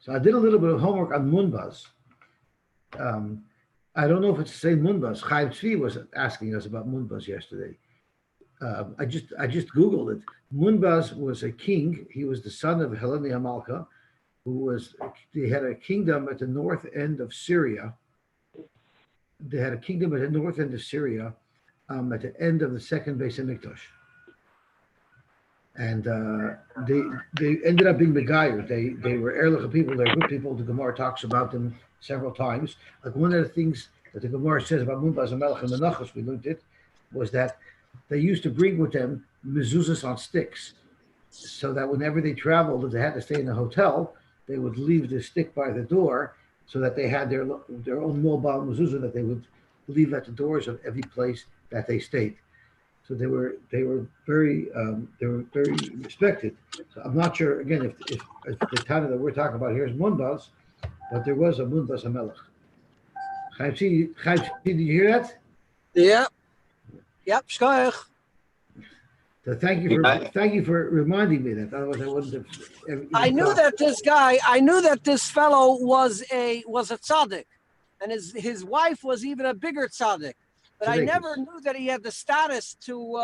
So I did a little bit of homework on Munbaz. I don't know if it's the same Munbaz. Chaim Tzvi was asking us about Munbaz yesterday. I just Googled it. Munbaz was a king. He was the son of Helene Hamalka, they had a kingdom at the north end of Syria. They had a kingdom at the north end of Syria at the end of the second Beis Hamikdash. And they ended up being Megayer. They were Erlich people. They're good people. The Gemara talks about them several times. Like one of the things that the Gemara says about Munbaz and Melech and Menachos, we learned it, was that they used to bring with them mezuzahs on sticks, so that whenever they traveled, if they had to stay in a hotel, they would leave the stick by the door, so that they had their own mobile mezuzah that they would leave at the doors of every place that they stayed. So they were very respected. So I'm not sure again if the Tana that we're talking about here is Munbaz, but there was a Munbaz HaMelech. Chaim, did you hear that? Yeah. Yep. Shkoyach. So thank you for reminding me that. Otherwise, I wouldn't have. I knew that this fellow was a tzaddik, and his wife was even a bigger tzaddik. But I never knew that he had the status to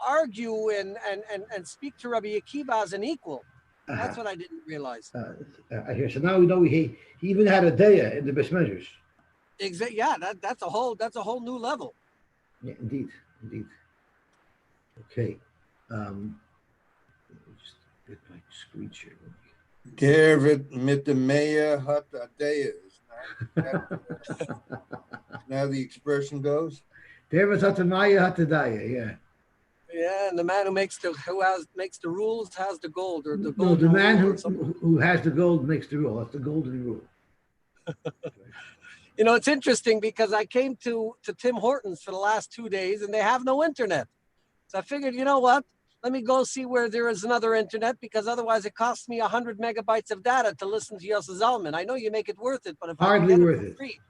argue and speak to Rabbi Akiva as an equal. That's what I didn't realize. I hear. So now we know he even had a daya in the best measures. Exactly. Yeah, that's a whole new level. Yeah, indeed. Okay. Let me just get my screen share. David mit dem Meyer hat a daya. Now the expression goes. David hat a Maya hat a daya. Yeah. Yeah, and the man who makes the rules has the gold, or the gold. No, the man who has the gold makes the rule. That's the golden rule. It's interesting because I came to Tim Hortons for the last 2 days and they have no internet. So I figured, you know what? Let me go see where there is another internet, because otherwise it costs me 100 megabytes of data to listen to Yosy Simon. I know you make it worth it, but if I can get it for free,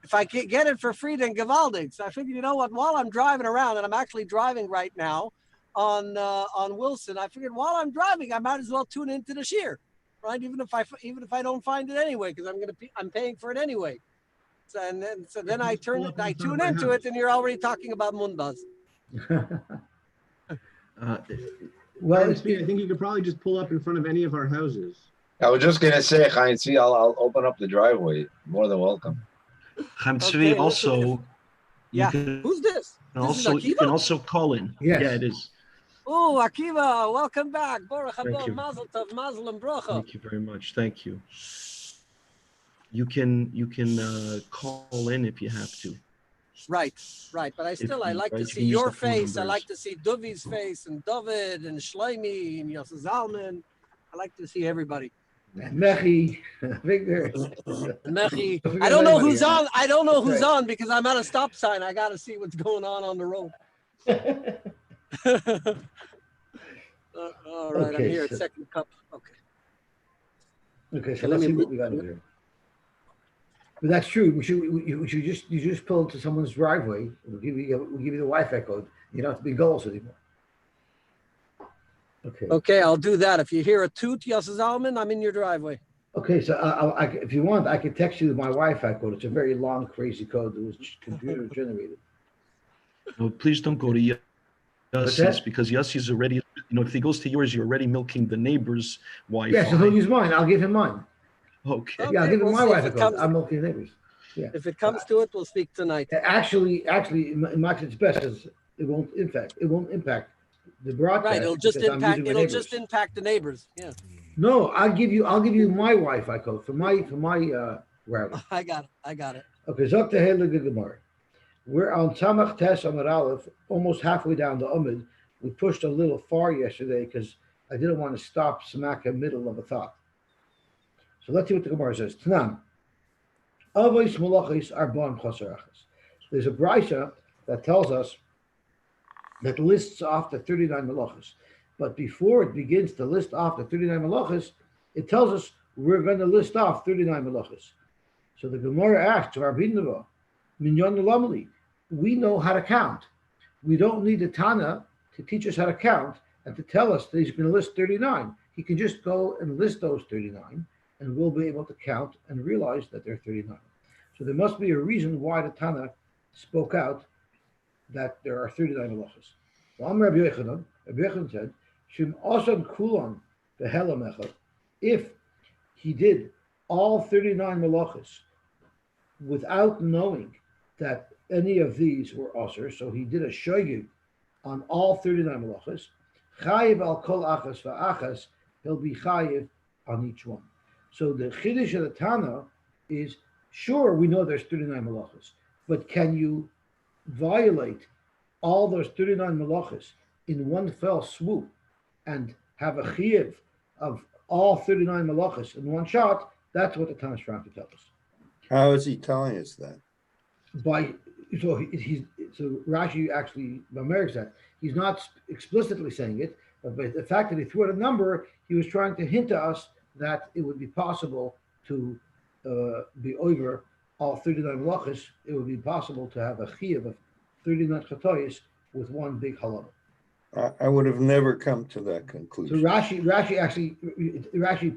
if I can get it for free, then Gavaldig. So I figured, you know what? While I'm driving around, and I'm actually driving right now on Wilson, I figured while I'm driving, I might as well tune into the shear, right? Even if I don't find it anyway, because I'm paying for it anyway. So then I tune into it, and you're already talking about Munbaz. Well, I think you could probably just pull up in front of any of our houses. I was just gonna say, Chaim Tzvi, I'll open up the driveway. More than welcome. Chaim Tzvi, also. Who's this? You can also call in. Yes. Yeah, it is. Oh, Akiva, welcome back. Baruch haba, Mazel tov, Mazel and bracha. Thank you very much. Thank you. You can call in if you have to. Right. But I like to see your face. I like to see Duvi's face, and David, and Shlomi, and Yosy Zalman. I like to see everybody. Mechi, Victor. Mechi. I don't know who's on. I don't know who's on because I'm at a stop sign. I got to see what's going on the road. All right, I'm here at Second Cup. Okay, so let's see what we got over here. But that's true. You just pull into someone's driveway. We'll give you the Wi-Fi code. You don't have to be goals anymore. Okay, I'll do that. If you hear a toot, Yosy Zalman, I'm in your driveway. Okay, so if you want, I can text you my Wi-Fi code. It's a very long, crazy code that was computer generated. No, please don't go to Yosy's, because Yosy's already, if he goes to yours, you're already milking the neighbor's Wi-Fi. Yeah, so he'll use mine. I'll give him mine. Okay. Yeah, I'll give him my Wi-Fi code. I'm milking the neighbors. Yeah. If it comes to it, we'll speak tonight. Actually, in my it's best because it won't impact the broadcast. Right, it'll just impact the neighbors. Yeah. No, I'll give you my Wi-Fi code for my router. I got it. Okay, Zok Tehele Gemara. We're on Tzamach Tes Amar Aleph, almost halfway down the Amid. We pushed a little far yesterday because I didn't want to stop smack in the middle of a thought. So let's see what the Gemara says. Tanam. Avos Malachis Arbon Chosarachas. There's a brisa that tells us that lists off the 39 malachas. But before it begins to list off the 39 malachas, it tells us we're going to list off 39 malachas. So the Gemara asks, Rabbi Minyan Lamali, we know how to count. We don't need a Tana to teach us how to count and to tell us that he's going to list 39. He can just go and list those 39, and will be able to count and realize that there are 39. So there must be a reason why the Tana spoke out that there are 39 malachas. So Omer Rabbi Yochanan said, Shim Osan Kulon Behela Mechad, if he did all 39 malachas without knowing that any of these were osir, so he did a shoyig on all 39 malachas, chayiv al kol achas va'achas, he'll be chayiv on each one. So the chiddush of the Tana is, sure, we know there's 39 malachas, but can you violate all those 39 malachas in one fell swoop and have a chiyuv of all 39 malachas in one shot? That's what the Tana is trying to tell us. How is he telling us that? So Rashi actually merits that. He's not explicitly saying it, but by the fact that he threw out a number, he was trying to hint to us that it would be possible to be over all 39 malachas. It would be possible to have a chiyuv of 39 chatois with one big halal. I would have never come to that So conclusion. Rashi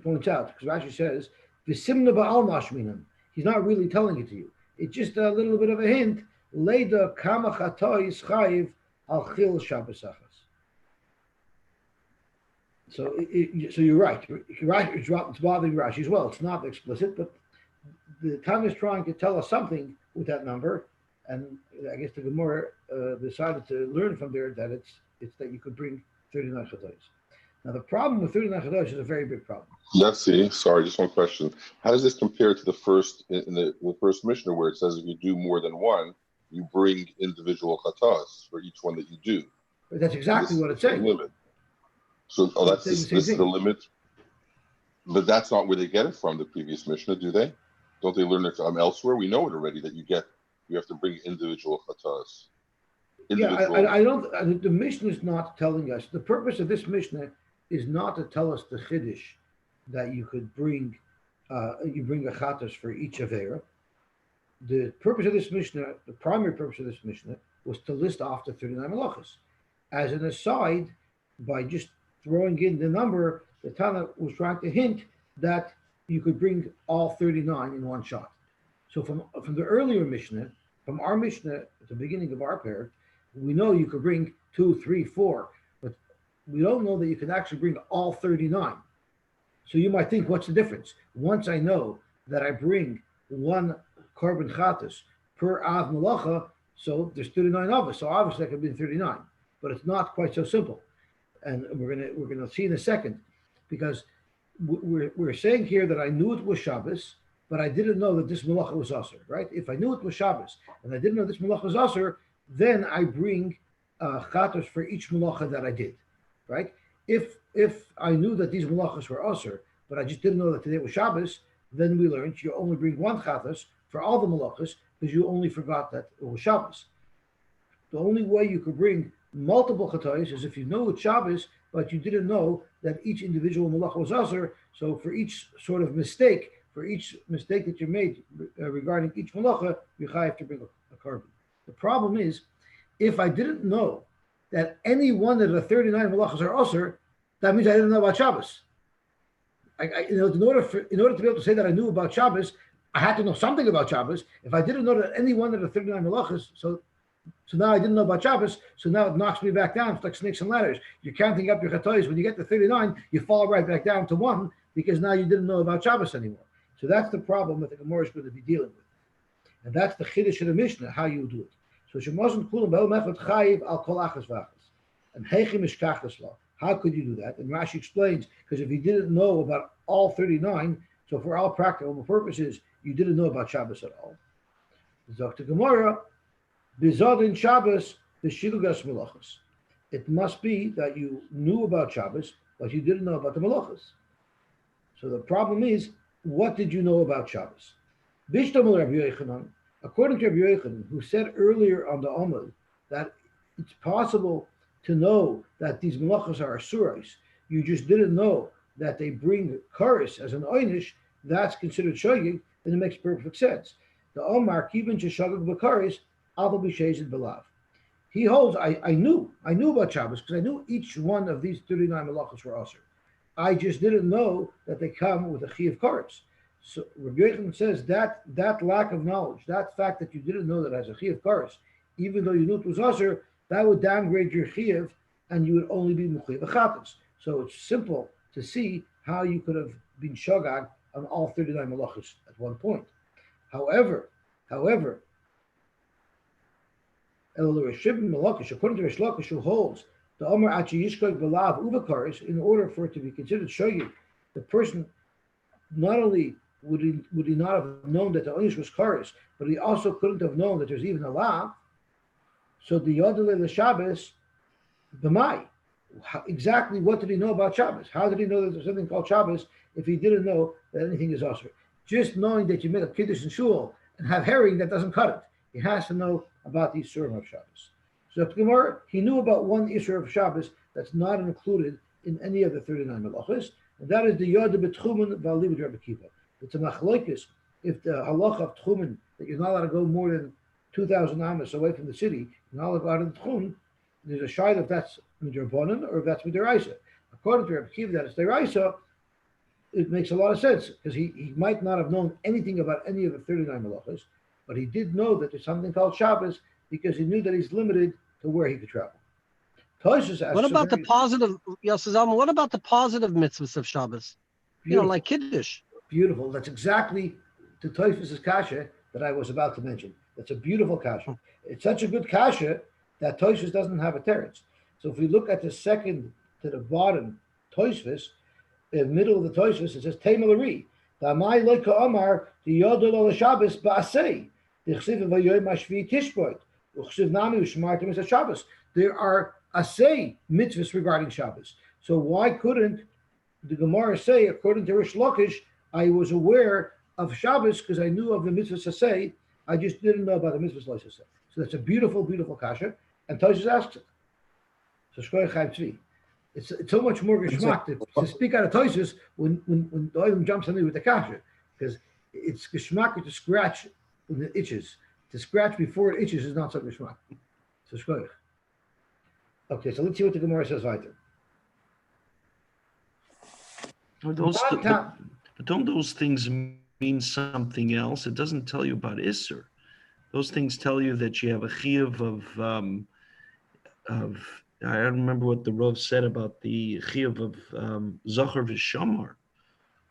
points out, because Rashi says, "V'simna ba'al mashminan." He's not really telling it to you. It's just a little bit of a hint. Leida kama chatois chayiv al chil Shabbos achas. So you're right. It's bothering Rashi as well. It's not explicit, but the Tana is trying to tell us something with that number, and I guess the Gemara decided to learn from there that it's that you could bring 39 chatois. Now the problem with 39 chatois is a very big problem. Yosy, sorry, just one question. How does this compare to the first in the first Mishnah where it says if you do more than one, you bring individual chatas for each one that you do? But that's exactly what it's saying. Limit. So, this is the limit. But that's not where they get it from, the previous Mishnah, do they? Don't they learn it elsewhere? We know it already that you have to bring individual chatas. I don't. The Mishnah is not telling us. The purpose of this Mishnah is not to tell us the chiddush that you could bring, you bring a chatas for each avera. The purpose of this Mishnah, the primary purpose of this Mishnah, was to list off the 39 malachas. As an aside, by just throwing in the number, the Tana was trying to hint that you could bring all 39 in one shot. So from the earlier Mishnah, from our Mishnah at the beginning of our pair, we know you could bring 2, 3, 4, but we don't know that you can actually bring all 39. So you might think, what's the difference? Once I know that I bring one korban chatas per av malacha, so there's 39 of us. So obviously I could bring 39, but it's not quite so simple. And we're gonna see in a second, because we're saying here that I knew it was Shabbos, but I didn't know that this malacha was asur, right? If I knew it was Shabbos and I didn't know this malacha was asur, then I bring chatos for each malacha that I did, right? If I knew that these malachas were asur, but I just didn't know that today was Shabbos, then we learned you only bring one chatos for all the malachas because you only forgot that it was Shabbos. The only way you could bring multiple chatos is if you know it's Shabbos, but you didn't know that each individual malacha was asur. So for each sort of mistake, that you made regarding each malacha, you have to bring a korban. The problem is, if I didn't know that any one of the 39 malachas are asur, that means I didn't know about Shabbos. In order to be able to say that I knew about Shabbos, I had to know something about Shabbos. If I didn't know that any one of the 39 malachas, so now I didn't know about Shabbos, so now it knocks me back down. It's like snakes and ladders. You're counting up your chatois. When you get to 39, you fall right back down to 1 because now you didn't know about Shabbos anymore. So that's the problem that the Gemara is going to be dealing with. And that's the chiddush of the Mishnah, how you do it. So shemosn kulam bel mechad chayiv al kol achas v'achas. And heichim ishkachas lo. How could you do that? And Rashi explains, because if you didn't know about all 39, so for all practical purposes, you didn't know about Shabbos at all. Zok Gemara, bizadin Shabbos v'shilugas melachos. It must be that you knew about Shabbos, but you didn't know about the melachos. So the problem is, what did you know about Shabbos? Bishtamel Rabbi Yochanan, according to Rabbi Yochanan, who said earlier on the Omer that it's possible to know that these melachos are asurais, you just didn't know that they bring karis as an oynish, that's considered shogig, then it makes perfect sense. The Omer kibin sheshogig b'karis, avol b'shezid b'lav. He holds, I knew about Shabbos because I knew each one of these 39 melachos were asur. I just didn't know that they come with a chi of kares. So Rabbi Yochanan says that lack of knowledge, that fact that you didn't know that it has a chi of kares, even though you knew it was usher, that would downgrade your chiyuv, and you would only be mechuyev b'chatas. So it's simple to see how you could have been shogag on all 39 malachos at one point. However, according to Rish Lakish, who holds the Omer achi yishkog b'lav uvakaris, in order for it to be considered shogeg, the person not only would he not have known that the onish was karis, but he also couldn't have known that there's even a lav. So the Yodele the Shabbos, b'mai, exactly what did he know about Shabbos? How did he know that there's something called Shabbos if he didn't know that anything is usher? Just knowing that you make a kiddush in shul and have herring, that doesn't cut it. He has to know about the Isurim of Shabbos. So the Gemara, he knew about one Isur of Shabbos that's not included in any of the 39 malachos, and that is the Yoda B'Tchumen V'Alibud Rabbi Kiva. It's a machlokes if the halacha of Tchumen, that you're not allowed to go more than 2,000 amas away from the city, you're not allowed to go out of the Tchum, there's a shayla if that's midrabanan or if that's midiraisa. According to Rabbi Kiva, that it's deraisa, it makes a lot of sense because he might not have known anything about any of the 39 malachos, but he did know that there's something called Shabbos because he knew that he's limited to where he could travel. What about the positive, Yosy Simon? What about the positive mitzvahs of Shabbos? You know, like Kiddush. Beautiful. That's exactly the Tosfos' kasha that I was about to mention. That's a beautiful kasha. It's such a good kasha that Tosfos doesn't have a teretz. So if we look at the second to the bottom Tosfos, in the middle of the Tosfos, it says Teimelari. Damai loika Omer the Yodel ol Shabbos ba'asei. Dichsiv v'yoyim hashvi tishbot. Uchsiv nami u'shmartim es Shabbos. There are asay mitzvahs regarding Shabbos. So why couldn't the Gemara say, according to Rish Lakish, I was aware of Shabbos because I knew of the mitzvahs asay. I just didn't know about the mitzvahs lois asay. So that's a beautiful, beautiful kasha. And Tosfos asks it. So Shkoyach Chaim Tzvi. It's so much more geschmack to speak out of Tosfos when the oil jumps on me with the kasha, because it's geschmack to scratch when it itches. To scratch before it itches is not so geschmack. So Shkoyach. Okay, so let's see what the Gemara says later. But don't those things mean something else? It doesn't tell you about Isser. Those things tell you that you have a chiyuv of I don't remember what the Rav said about the chiyuv of Zachar v'Shamar.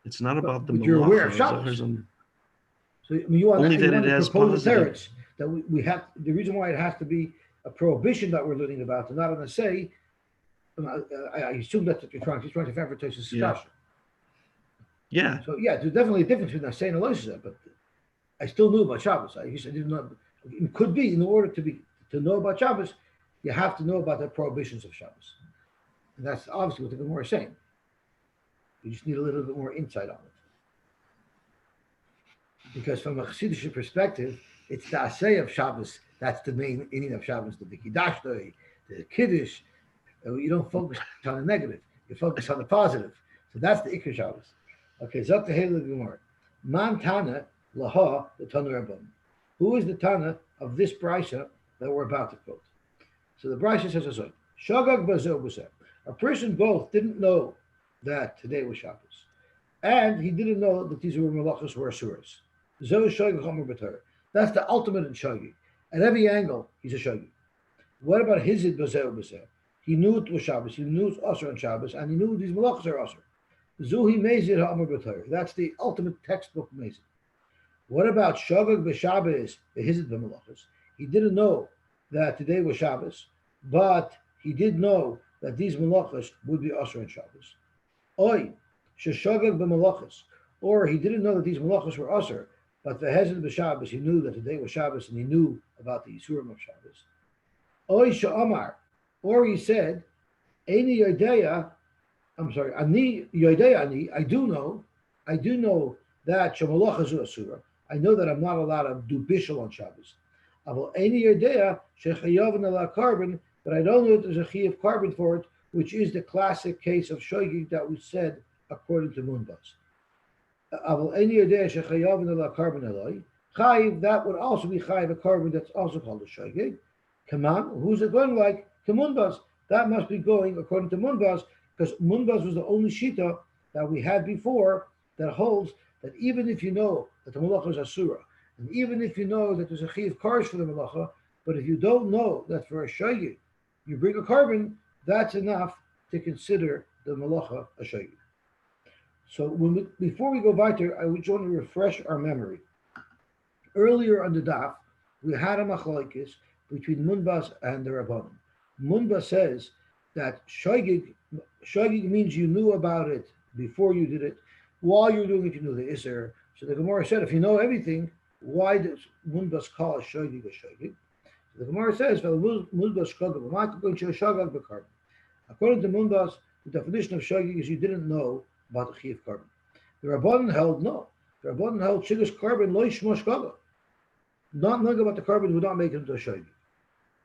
It's not about the but you're aware of Shabbos. So you want only that it has positive. That we have the reason why it has to be a prohibition that we're learning about, and not an assay. I assume that's what you're trying to advertise this discussion. Yeah. So yeah, there's definitely a difference between assay and Eloisa, but I still knew about Shabbos. I didn't know. It could be in order to know about Shabbos, you have to know about the prohibitions of Shabbos, and that's obviously what the Gemara is saying. You just need a little bit more insight on it, because from a Chassidish perspective, it's the assay of Shabbos. That's the main meaning of Shabbos, the Kiddush, the Kiddush. You don't focus on the negative; you focus on the positive. So that's the Ikar Shabbos. Okay, Zok Tehel Gemara. Man Tana Laha the Tana Rabban. Who is the Tana of this brisa that we're about to quote? So the brisa says as Shagag Bazo B'Seh. A person both didn't know that today was Shabbos, and he didn't know that these were malachos were asuras. Zo Shagag Omer B'Torah. That's the ultimate in shagi. At every angle, he's a shagi. What about Hizid Bazo B'Seh? He knew it was Shabbos. He knew it was Asr on Shabbos, and he knew these malachos are Asr. Zuhi Mezid Ha'amar B'Torah. That's the ultimate textbook Mezid. What about Shagag B'Shabbos Hizid B'Malachos? He didn't know that today was Shabbos, but he did know that these malachos would be Asr on Shabbos. Oy Sheshagag B'Malachos. Or he didn't know that these malachos were Asr, but the Hezid B'Shabbos, he knew that today was Shabbos, and he knew about the Yisurim of Shabbos. Oy Sha'amar. Or he said, Ani Yodeya, Ani Yodeya Ani, I do know that Shemalacha Zu Asura. I know that I'm not allowed to do bishul on Shabbos. Aval Ani Yodeya Shechayav Ala Carbon, but I don't know that there's a chi of carbon for it, which is the classic case of shogig that we said according to Munbas. Aval Ani Yodeya Shechayav Ala Carbon Eloi. Chayiv, that would also be chayiv a carbon that's also called a shogig. Come on, who's it going like? To Munbas. That must be going according to Munbas. because Munbaz was the only shita that we had before that holds that even if you know that the malacha is asura, and even if you know that there's a chiyuv kares for the malacha, but if you don't know that for a shayid you bring a carbon, that's enough to consider the malacha a shayid. So before we go weiter, I would want to refresh our memory. Earlier on the daf, we had a machlokes between Munbaz and the Rabbanim. Munbaz says that shogig means you knew about it before you did it. While you were doing it, you knew the iser. So the Gemara said, if you know everything, why does Munbaz call a shogig a shogig? So the Gemara says, Munbaz shogig, we're not going to shogig b'karbon. According to Munbaz, the definition of shogig is you didn't know about the chiyuv carbon. The Rabbanan held no. The Rabbanan held shigas carbon lo yishma shogig. Not knowing about the carbon would not make it into a shogig.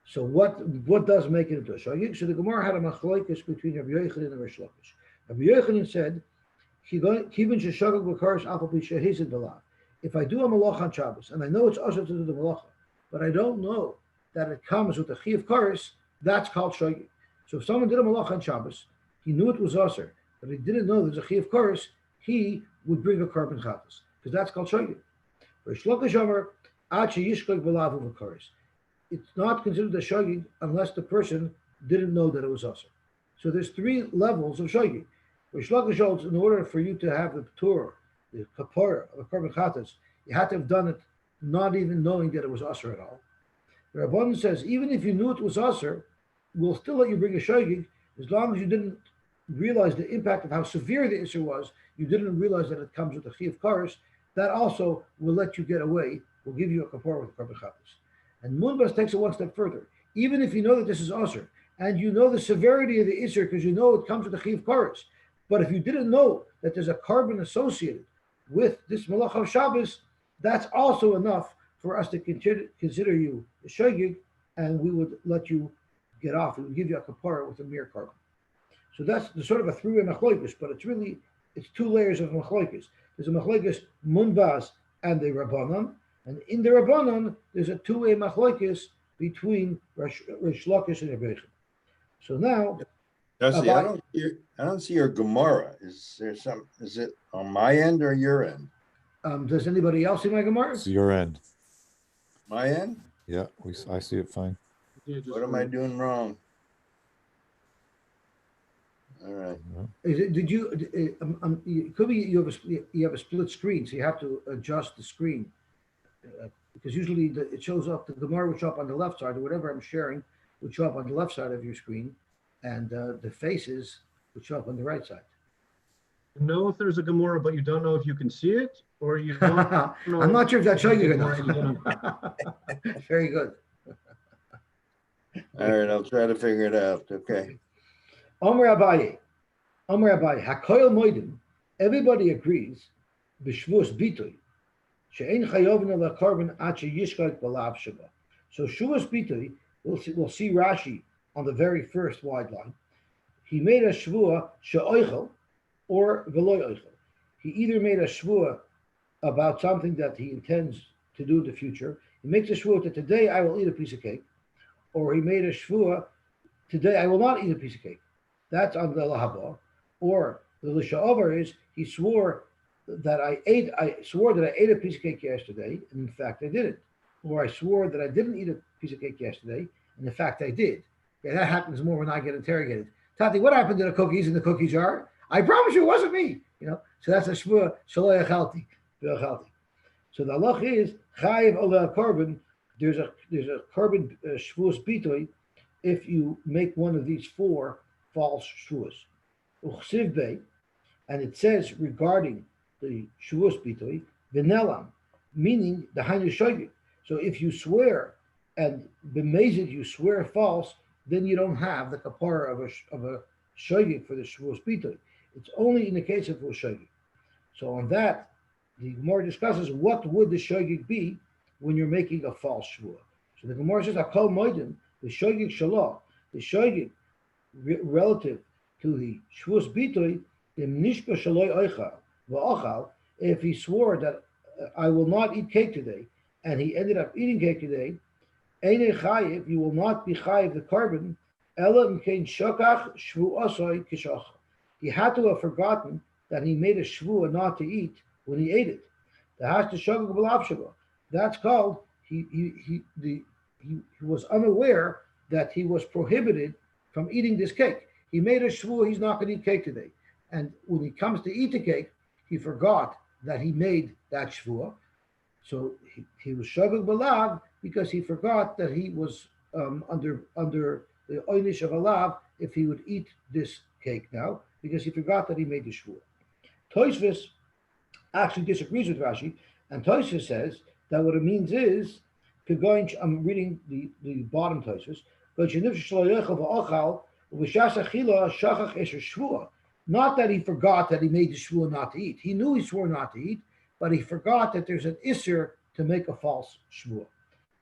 So what does make it into a shogig? So the Gemara had a machlokes between Rabbi Yochanan and Rish Lakish. Rabbi Yochanan said, if I do a malach on Shabbos, and I know it's also to do the malacha, but I don't know that it comes with a chiyuv kares, that's called shogig. So if someone did a malach on Shabbos, he knew it was aser, but he didn't know there's a chiyuv kares, he would bring a carbon chatas, because that's called shogig. Rish Lakish Omer, it's not considered a shogig unless the person didn't know that it was aser. So there's three levels of shogig. Rish Lakish holds, in order for you to have the p'tur, the kapara of carbon chatas, you had to have done it not even knowing that it was aser at all. The Rabbanan says, even if you knew it was aser, we'll still let you bring a shogig as long as you didn't realize the impact of how severe the issue was. You didn't realize that it comes with a chiyuv kares. That also will let you get away. We'll give you a kapara with carbon chatas. And Munbaz takes it one step further. Even if you know that this is aser, and you know the severity of the isser because you know it comes with a chiyuv kares, but if you didn't know that there's a carbon associated with this malach of Shabbos, that's also enough for us to consider you a shogig, and we would let you get off. We would give you a kapara with a mere carbon. So that's the sort of a three-way machlokes, but it's two layers of machlokes. There's a machlokes Munbaz and the Rabbanan, and in the Rabbanan there's a two-way machlokes between Rish Lakish and Rabbi Yochanan. So now, I don't see your Gemara. Is it on my end or your end? Does anybody else see my Gemara? It's your end. My end? Yeah, I see it fine. What am I doing wrong? All right. It could be you have a split screen, so you have to adjust the screen because usually it shows up. The Gemara would show up on the left side, or whatever I'm sharing would show up on the left side of your screen, and the faces would show up on the right side. You know if there's a Gemara, but you don't know if you can see it, or you don't know. I'm not sure if that's showing you or not. Very good. All right, I'll try to figure it out. Okay. Omer Abaye, Hakoil Moedim, everybody agrees, B'Shvuos Bitoy, She'ein Chayovin ala Carbon Ache Yishkak Balav Shaba. So Shvuos Bitoy, we'll see Rashi on the very first wide line. He made a Shvua She'oichel or Veloy Oichel. He either made a Shvua about something that he intends to do in the future. He makes a Shvua that today I will eat a piece of cake, or he made a Shvua today I will not eat a piece of cake. That's on the lahaba. Or the lisha'avar is he swore that I ate a piece of cake yesterday, and in fact I didn't. Or I swore that I didn't eat a piece of cake yesterday, and in fact I did. Yeah, that happens more when I get interrogated. Tati, what happened to the cookies in the cookie jar? I promise you it wasn't me. So that's a shvua shelo yachalti. So the halach is chayiv ola carbon. There's a carbon shvuas bitoy if you make one of these four false shvuas. Uchsiv bei, and it says regarding the shvuas bitoy v'nelam, meaning the hainu shogig. So if you swear and b'mezid you swear false, then you don't have the kapara of a shogig for the shvuas bitoy. It's only in the case of a shogig. So on that, the Gemara discusses what would the shogig be when you're making a false shvua. So the Gemara says, "Akol moedim the shogig shalah, the shogig relative to the shvuas bitoy im nishka shaloi oichal va'achal." If he swore that I will not eat cake today, and he ended up eating cake today, einei chayiv, you will not be chayiv the carbon. Ela imkein shokach shvu osoi kishach. he had to have forgotten that he made a shvuah not to eat when he ate it. That's called he was unaware that he was prohibited from eating this cake. He made a shvuah, he's not going to eat cake today. And when he comes to eat the cake, he forgot that he made that shvuah. So he was shogeg b'lav because he forgot that he was under the oynish of a lav if he would eat this cake now, because he forgot that he made the shvuah. Tosfos actually disagrees with Rashi, and Tosfos says that what it means is, I'm reading the bottom Tosfos, not that he forgot that he made the shvuah not to eat. He knew he swore not to eat, but he forgot that there's an isser to make a false shvuah.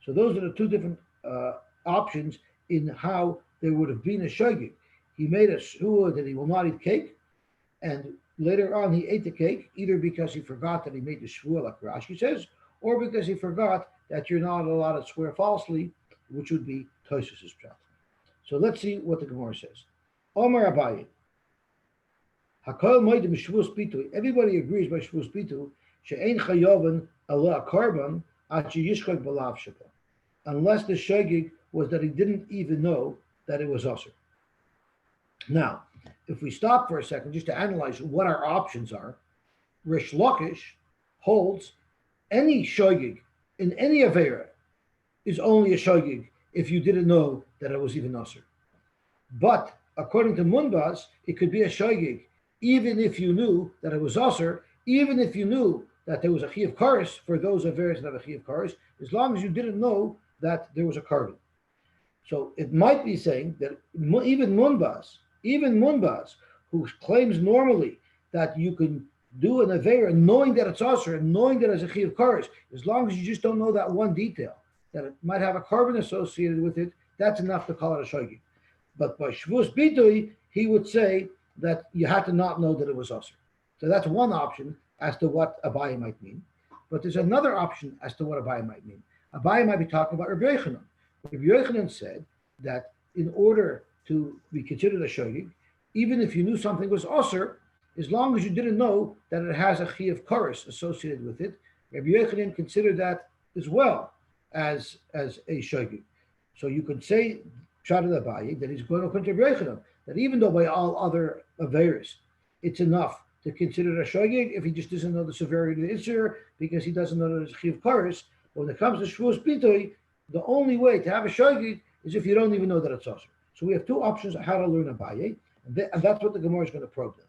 So those are the two different options in how there would have been a shogeg. He made a shvuah that he will not eat cake, and later on he ate the cake, either because he forgot that he made the shvuah, like Rashi says, or because he forgot that you're not allowed to swear falsely, which would be Tosfos' pshat. So let's see what the Gemara says. Omer Abaye. Everybody agrees by shvus bitu she'ein chayoven ala karban at yishchak b'lav sheba, unless the shogeg was that he didn't even know that it was usher. Now, if we stop for a second just to analyze what our options are, Rish Lakish holds any shogeg in any avera is only a shogeg if you didn't know that it was even usher. But according to Munbaz, it could be a shogeg even if you knew that it was usher, even if you knew that there was a chi of kares for those averas that have a chi of kares, as long as you didn't know that there was a carbon. So it might be saying that even Munbaz, who claims normally that you can do an avera knowing that it's usher and knowing that it's a chi of kares, as long as you just don't know that one detail, that it might have a carbon associated with it, that's enough to call it a shogeg. But by shvus bitui, he would say that you had to not know that it was usher. So that's one option as to what Abaye might mean. But there's another option as to what Abaye might mean. Abaye might be talking about Rabbi Yochanan. Rabbi Yochanan said that in order to be considered a shogeg, even if you knew something was usher, as long as you didn't know that it has a chi of kares associated with it, Rabbi Yochanan considered that as well as a shogeg. So you could say, Pshat Abaye, that he's going to consider Rabbi Yochanan, that even though by all other averis, it's enough to consider it a shogeg if he just doesn't know the severity of the issur, because he doesn't know that it's chiv kares. But when it comes to shvus bitui, the only way to have a shogeg is if you don't even know that it's usher. So we have two options on how to learn Abaye, and that's what the Gemara is going to probe them.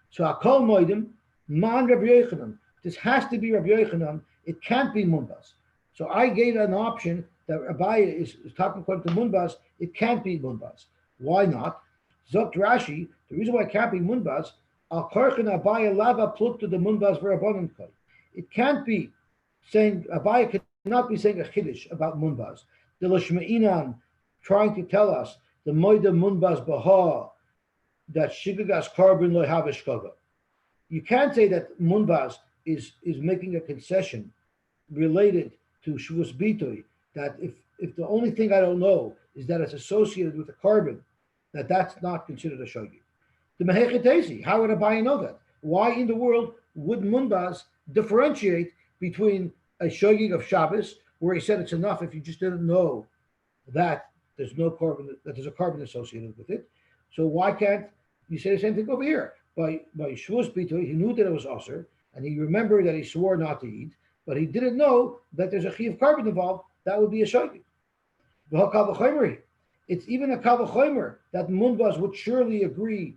So Akol Moedim, Man Rabbi Yochanan. This has to be Rabbi Yochanan. It can't be Munbaz. So I gave an option that Abaye is talking according to Munbaz. It can't be Munbaz. Why not? Zokt Rashi, the reason why it can't be Munbaz, Al Karchen Abaye Lava Pluk to the Munbaz V'Rabbanan Kai. It can't be saying, Abaye cannot be saying a Chiddush about Munbaz. The Lashma'inan trying to tell us the Moida Munbaz Baha that Shigagas Carbon Lo Havishkaga. You can't say that Munbaz is making a concession related to Shvus Bitui, that if the only thing I don't know is that it's associated with the carbon, that's not considered a shogeg. The Mehechetesi, how would Abaye know that? Why in the world would Munbaz differentiate between a shogeg of Shabbos, where he said it's enough if you just didn't know that there's no carbon, that there's a carbon associated with it? So why can't you say the same thing over here? By Shvus Bitui, he knew that it was usher, and he remembered that he swore not to eat, but he didn't know that there's a chi of carbon involved. That would be a shogeg. It's even a kavachomer that Munbaz would surely agree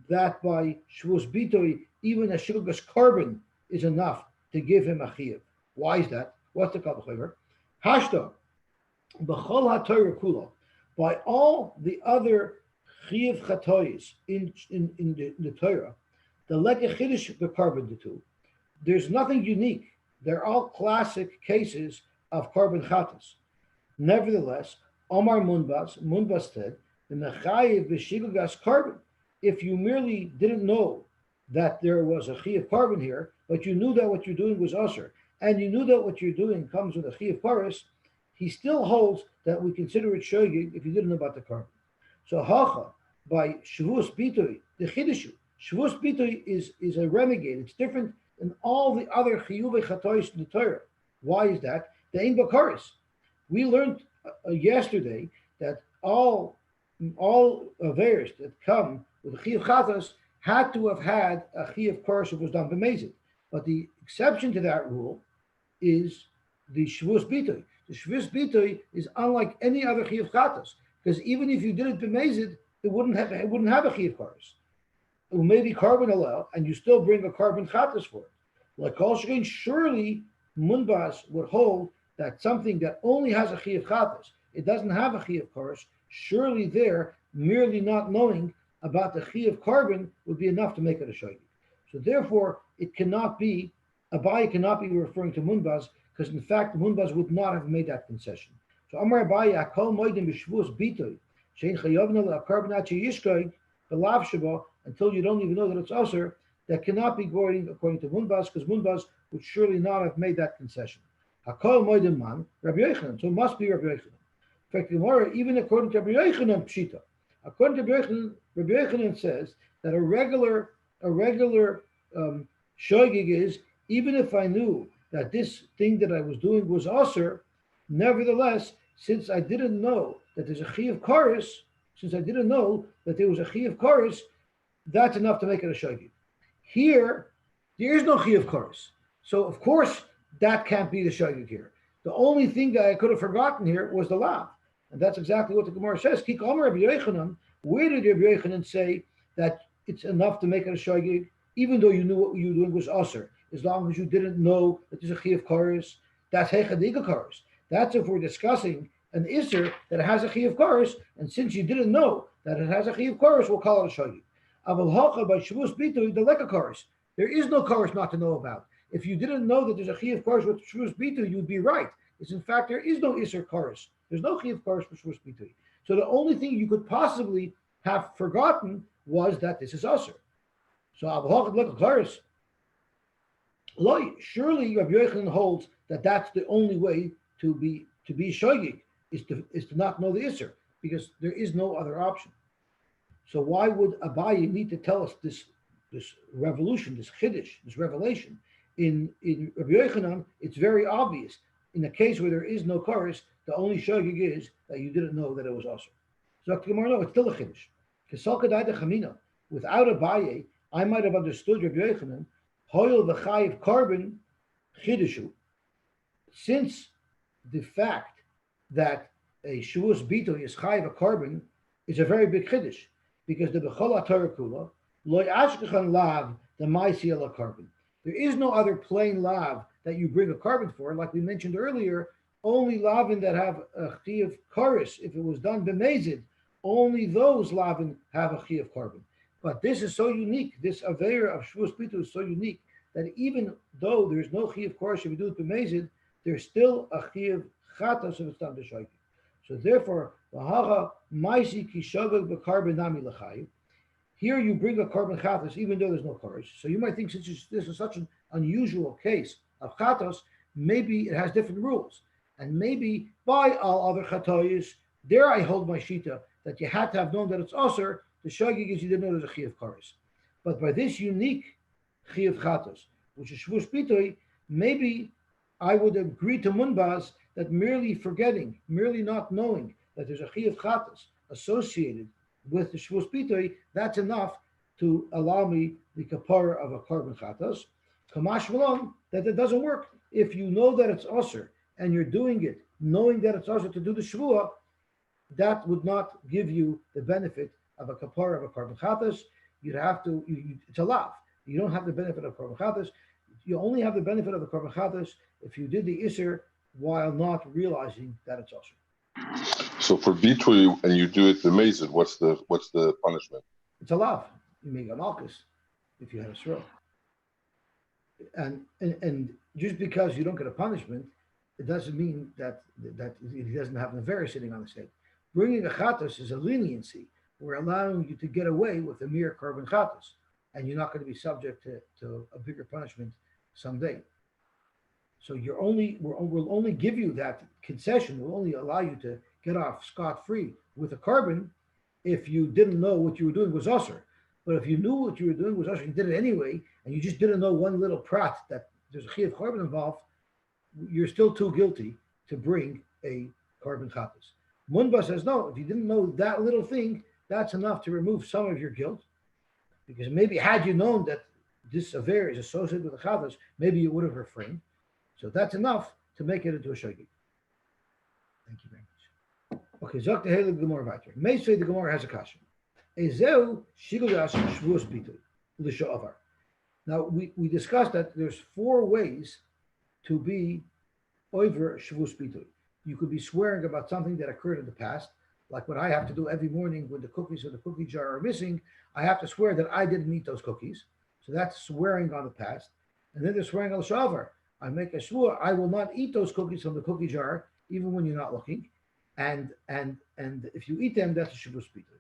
that by Shvus Bitui, even a shilgas carbon is enough to give him a chiyuv. Why is that? What's the kavachomer? Hashta, b'chol ha'torah kula, by all the other chiyuv chatoyis in the Torah, the lekech chiddush the carbon the two. There's nothing unique. They're all classic cases of carbon chatas. Nevertheless, Omer Munbaz said, the mechayiv b'shilgas carbon. If you merely didn't know that there was a chi of carbon here, but you knew that what you're doing was usher, and you knew that what you're doing comes with a chi of kares, he still holds that we consider it shogeg if you didn't know about the carbon. So hacha by shvus bitui the chidushu Shavuos Bitoy is a renegade. It's different than all the other Chiyuvei Chatois in the Torah. Why is that? The Ein Bakaris. We learned yesterday that all Averis that come with a Chiyuv Chatos had to have had a Chiyuv Karis that was done b'mezid. But the exception to that rule is the Shavuos Bitoy. The Shavuos Bitoy is unlike any other Chiyuv Chatos, because even if you did it b'mezid, it wouldn't have a Chiyuv Karis. It may be carbon allow, and you still bring a carbon Chatos for it. Like Kol Shekin, surely Munbas would hold that something that only has a Chiyuv Chatos, it doesn't have a Chiyuv Karis, surely there, merely not knowing about the Chiyuv carbon would be enough to make it a Shogeg. So therefore, it cannot be, Abaye cannot be referring to Munbas, because in fact, Munbas would not have made that concession. So Amar Abaye, Akol Moedim B'Shvuos Bitoy, Shein Chayavna L'Akarbon Achi Yishkoig, B'Lav Shabo, until you don't even know that it's Aser, that cannot be going according to Munbas, because Munbas would surely not have made that concession. Hakol Moedim Man, Rabbi Yochanan, so it must be Rabbi Yochanan. In fact, even according to Rabbi Yochanan Pshita, according to Rabbi Yochanan says that a regular shogeg is, even if I knew that this thing that I was doing was Aser, nevertheless, since I didn't know that there's a Chiyuv Karis, that's enough to make it a shogeg. Here, there is no Chiyuv Karis. So, of course, that can't be the shogeg here. The only thing that I could have forgotten here was the lav. And that's exactly what the Gemara says. Kik Omer Rabbi Yochanan, where did Rabbi Yochanan say that it's enough to make it a shogeg, even though you knew what you were doing was Aser, as long as you didn't know that there's a Chiyuv Karis? That's Hechadiga Karis. That's if we're discussing an Isser that has a Chiyuv Karis, and since you didn't know that it has a Chiyuv Karis, we'll call it a shogeg. Aval Hacha by Shavuos Bitoy, the Leka Karis. There is no Karis not to know about. If you didn't know that there's a Chiyuv Karis with Shavuos Bitoy, you'd be right. It's in fact, there is no Isser Karis. There's no Chiyuv Karis for Shavuos Bitoy. So the only thing you could possibly have forgotten was that this is Aser. So Aval Hacha Leka Karis. Surely Rabbi Yochanan holds that that's the only way to be shogeg is to not know the Isser, because there is no other option. So why would Abaye need to tell us this revolution, this chiddush, this revelation? In Rabbi Yochanan, it's very obvious. In a case where there is no karis, the only shogeg is that you didn't know that it was Aser. So Dr. Gemara, no, it's still a chiddush. Without Abaye, I might have understood Rabbi Yochanan, hoyel v'chayiv carbon chiddushu, since the fact that a Shavuos Bitoy is chayiv a carbon is a very big chiddush, because the b'chol Torah kula loy ashkechan lav the ma'isi ala carbon. There is no other plain lav that you bring a carbon for, like we mentioned earlier. Only lavin that have a chiyuv karis, if it was done b'mezid, only those lavin have a chiyuv carbon. But this is so unique. This aveira of Shavuos Bitoy is so unique that even though there's no chiyuv karis if you do it b'mezid, there's still a chiyuv chatos if it's done b'shogeg. So therefore, v'hacha ma'isi ki shogeg b'carbon nami l'chayiv. Here you bring a carbon chatos even though there's no karis. So you might think, since this is such an unusual case of chatos, maybe it has different rules. And maybe by all other chatoyis, there I hold my shita that you had to have known that it's Aser. The shogeg is you didn't know there's a chiyuv karis. But by this unique chiyuv chatos, which is Shavuos Bitoy, maybe I would agree to Munbaz that merely forgetting, merely not knowing that there's a chiyuv chatos associated with the Shavuos Bitoy, that's enough to allow me the kapara of a carbon chatos. Kamash Malon, that it doesn't work. If you know that it's Aser and you're doing it, knowing that it's Aser to do the Shavua, that would not give you the benefit of a kapara of a carbon chatos. You'd have to, it's a lav. You don't have the benefit of carbon chatos. You only have the benefit of the carbon chatos if you did the Isser while not realizing that it's Aser. So for Bitoy and you do it b'mezid, what's the punishment? It's a lav. You make a malchus if you have a sroh. And just because you don't get a punishment, it doesn't mean that he doesn't have an avera sitting on his head. Bringing a chatos is a leniency. We're allowing you to get away with a mere carbon chatos, and you're not going to be subject to a bigger punishment someday. So we'll only give you that concession. We'll only allow you to get off scot-free with a carbon if you didn't know what you were doing was Aser. But if you knew what you were doing was usher, you did it anyway, and you just didn't know one little prat that there's a chiyuv korban involved, you're still too guilty to bring a korban chatas. Munba says, no, if you didn't know that little thing, that's enough to remove some of your guilt. Because maybe had you known that this affair is associated with the chatas, maybe you would have refrained. So that's enough to make it into a shogeg. Thank you very much. Okay, Zok the Hele Gemara weiter. May say the Gemara has a kasha. Ezeu shigodas shvuos bitul l'sha'avar. Now we discussed that there's 4 ways to be over shvuos bitul. You could be swearing about something that occurred in the past, like what I have to do every morning when the cookies in the cookie jar are missing. I have to swear that I didn't eat those cookies. So that's swearing on the past. And then there's swearing on the shavar. I make a shvua, I will not eat those cookies from the cookie jar, even when you're not looking. And if you eat them, that's a shvuos bitul.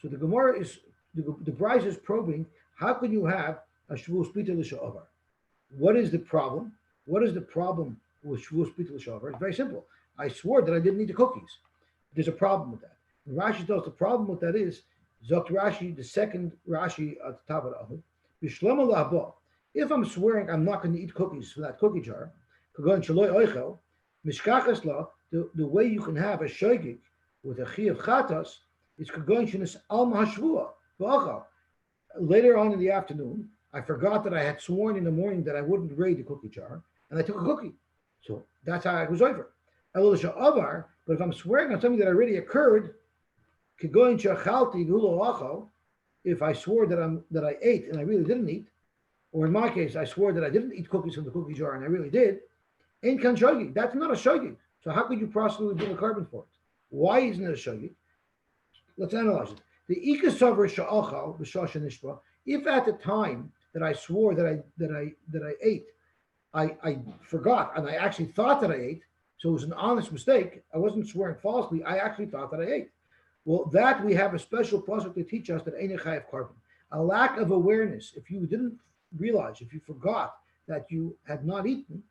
So the Gemara is, the Bryce is probing, how can you have a shvuos bitul l'sha'avar? What is the problem? What is the problem with shvuos bitul l'sha'avar? It's very simple. I swore that I didn't eat the cookies. There's a problem with that. And Rashi tells the problem with that is, Zok Rashi, the second Rashi at the top of the Ahud, B'shlema la'abo. If I'm swearing I'm not going to eat cookies from that cookie jar, the way you can have a shogeg with a chi of chatas is later on in the afternoon, I forgot that I had sworn in the morning that I wouldn't raid the cookie jar, and I took a cookie. So that's how it was over. But if I'm swearing on something that already occurred, if I swore that I ate and I really didn't eat, or in my case, I swore that I didn't eat cookies from the cookie jar and I really did, ain't kan shogeg. That's not a shogeg. So how could you possibly bring a carbon for it? Why isn't it a shogeg? Let's analyze it. The ikasavar sha'achal b'shasha nishba. If at the time that I swore that I ate, I forgot and I actually thought that I ate, so it was an honest mistake. I wasn't swearing falsely. I actually thought that I ate. Well, that we have a special pasuk to teach us that ain't a chayav carbon. A lack of awareness. If you didn't realize, if you forgot that you had not eaten,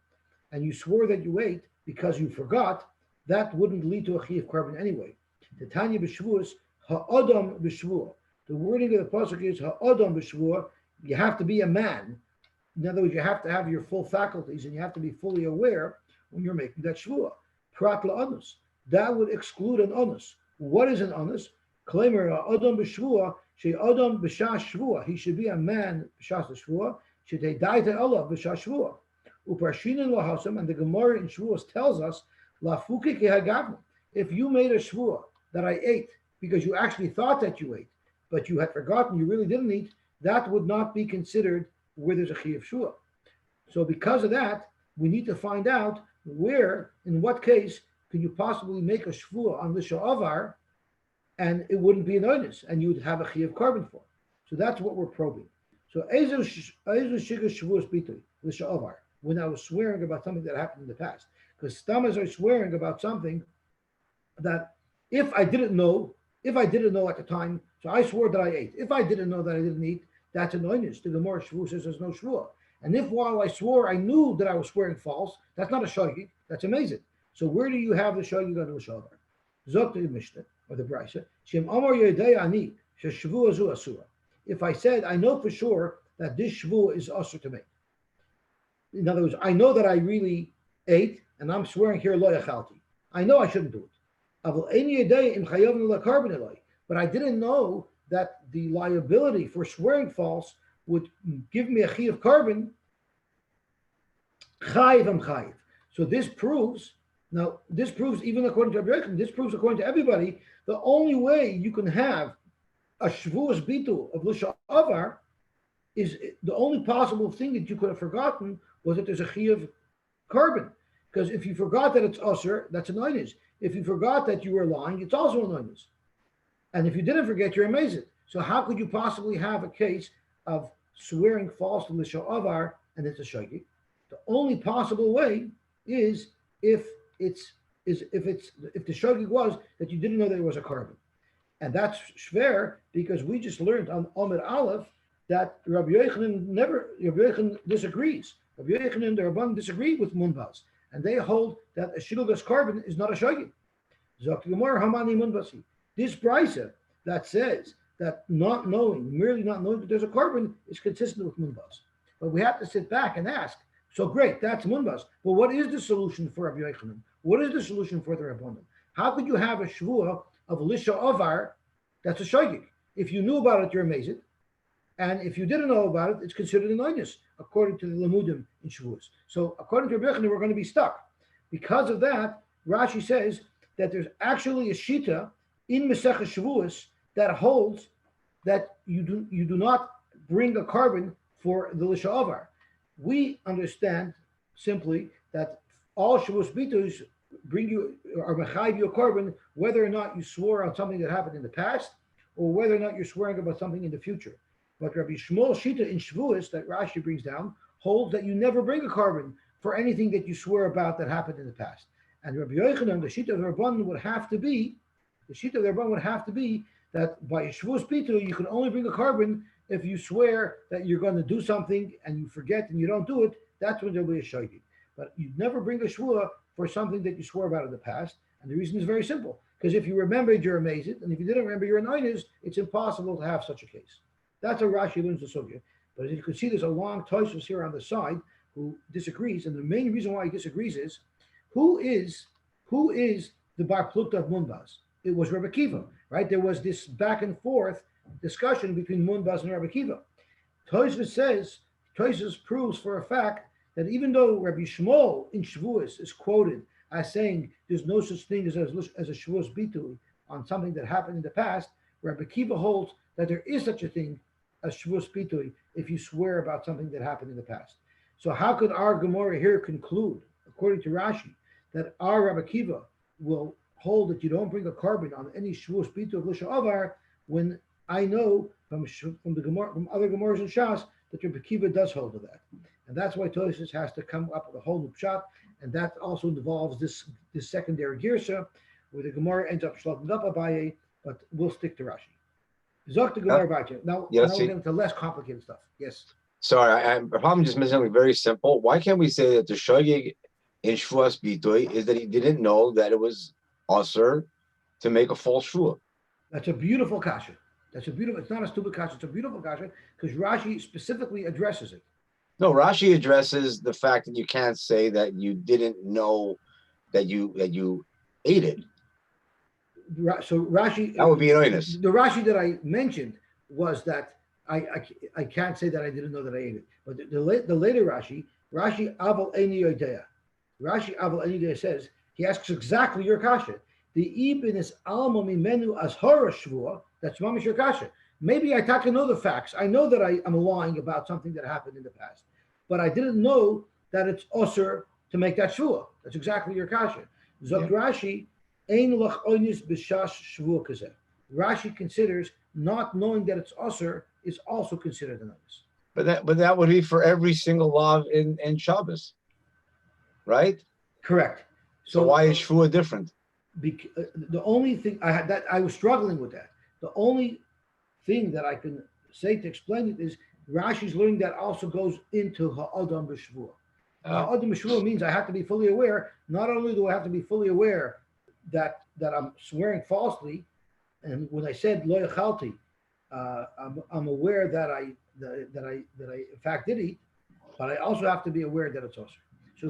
and you swore that you ate because you forgot, that wouldn't lead to a chayav carbon anyway. The Tanya b'shvuos ha'adam b'shvuah. The wording of the pasuk is ha'adam b'shvuah. You have to be a man. In other words, you have to have your full faculties, and you have to be fully aware when you're making that shvuah. Prat la'anus. That would exclude an anus. What is an anus? Claimer adam b'shvuah, she adam b'shas shvuah. He should be a man b'shas shvuah. Should they die to Allah b'shas shvuah? Uparshinin lahasam, and the Gemara in Shvuos tells us lafuki kehagavna. If you made a shvuah that I ate because you actually thought that you ate, but you had forgotten you really didn't eat, that would not be considered where there's a chiyuv shvuah. So because of that, we need to find out where, in what case, can you possibly make a shvuah on l'sha'avar, and it wouldn't be an onus, and you would have a chiyuv carbon for. So that's what we're probing. So ezu shiga shvuos bitui l'sha'avar, when I was swearing about something that happened in the past, because stamas are swearing about something that if I didn't know at the time, so I swore that I ate. If I didn't know that I didn't eat, that's an onus. The Gemara shvuah says there's no shvuah. And if while I swore I knew that I was swearing false, that's not a shogeg. That's amazing. So where do you have the shogeg on the shavar? Zok the Mishnah or the Brisa. Shem Amar Yedei Ani Sheshvuah Zu Asura. If I said I know for sure that this shvuah is asur to make. In other words, I know that I really ate, and I'm swearing here lo yachalti. I know I shouldn't do it. But I didn't know that the liability for swearing false would give me a chiyuv carbon. Chayiv am chayiv. So this proves even according to Abraham, this proves according to everybody, the only way you can have a shvuas bitul of l'sha'avar is the only possible thing that you could have forgotten was that there's a chiyuv carbon. Because if you forgot that it's usher, that's an onus. If you forgot that you were lying, it's also an onus. And if you didn't forget, you're amazing. So how could you possibly have a case of swearing false to l'sha'avar and it's a shogeg? The only possible way is if the shogeg was that you didn't know there was a carbon. And that's shver because we just learned on Omer Aleph that Rabbi Yochanan disagrees. Rabbi Yochanan and the Rabban disagree with Munbaz. And they hold that a shilgas carbon is not a shogeg. Zok Gemara Hamani Munbasi. This brisa that says that merely not knowing that there's a carbon is consistent with munbaz. But we have to sit back and ask, so great, that's munbaz. But what is the solution for Rabbi Yochanan? What is the solution for the Rabbanim? How could you have a shvuah of lisha avar that's a shogig? If you knew about it, you're amazed. And if you didn't know about it, it's considered an oinus, according to the Lamudim in Shavuos. So according to Rabbi Yochanan, we're going to be stuck. Because of that, Rashi says that there's actually a shita in Masechah Shavuos that holds that you do not bring a carbon for the Lisha Avar. We understand simply that all Shavuos Bitus bring you or mechayiv you a carbon, whether or not you swore on something that happened in the past or whether or not you're swearing about something in the future. But Rabbi Shmuel Shita in Shavuos that Rashi brings down holds that you never bring a carbon for anything that you swear about that happened in the past. And Rabbi Yochanan, the Shita of the Rabbanan would have to be that by Shavuos Bitul you can only bring a carbon if you swear that you're going to do something and you forget and you don't do it. That's when there'll be a shogig. But you never bring a shvuah for something that you swore about in the past. And the reason is very simple. Because if you remembered, you're amazed. And if you didn't remember, you're an oinus. It's impossible to have such a case. That's how Rashi learns the sugya. But as you can see, there's a long Tosfos here on the side who disagrees. And the main reason why he disagrees is, who is the bar plukta of Munbaz? It was Rabbi Kiva, right? There was this back and forth discussion between Munbaz and Rabbi Kiva. Tosfos proves for a fact that even though Rabbi Shmuel in Shavuos is quoted as saying there's no such thing as a Shavuos Bitul on something that happened in the past, Rabbi Kiva holds that there is such a thing as Shavuos Bitul if you swear about something that happened in the past. So how could our Gemara here conclude, according to Rashi, that our Rabbi Kiva will hold that you don't bring a carbon on any Shavuos Bitul of Lisha Avar, when I know from the Gemara, from other Gemaras and Shas, that Rabbi Kiva does hold to that. And that's why Tosfos has to come up with a whole new pshat, and that also involves this secondary girsa, where the Gemara ends up shloking up Abaye, but we'll stick to Rashi. Zok the Gemara about you. Now we're getting into less complicated stuff. Yes. Sorry, I'm probably just missing something very simple. Why can't we say that the shogig in Shavuos Bitoy is that he didn't know that it was usher to make a false shvuah? That's a beautiful kasha. It's not a stupid kasha, it's a beautiful kasha, because Rashi specifically addresses it. No, Rashi addresses the fact that you can't say that you didn't know that you ate it. So Rashi, that would be an oinus. The Rashi that I mentioned was that I can't say that I didn't know that I ate it. But the later Rashi Aval Eini Yodea. Rashi Aval Eini Yodea says, he asks exactly your kasha. The ibn is alma mimenu ashara shvua. That's mamish your kasha. Maybe I taka know the facts. I know that I am lying about something that happened in the past, but I didn't know that it's osir to make that shvua. That's exactly your kasha. Zok Rashi ein lach oinus b'shas shvua kazeh. Rashi considers not knowing that it's osir is also considered an oinus. But that would be for every single law in Shabbos, right? Correct. So why is shvua different? The only thing I was struggling with that. The only thing that I can say to explain it is Rashi's learning that also goes into ha'adam b'shvua. Ha'adam b'shvua means I have to be fully aware. Not only do I have to be fully aware that I'm swearing falsely, and when I said lo yachalti, I'm aware that I in fact did eat, but I also have to be aware that it's also.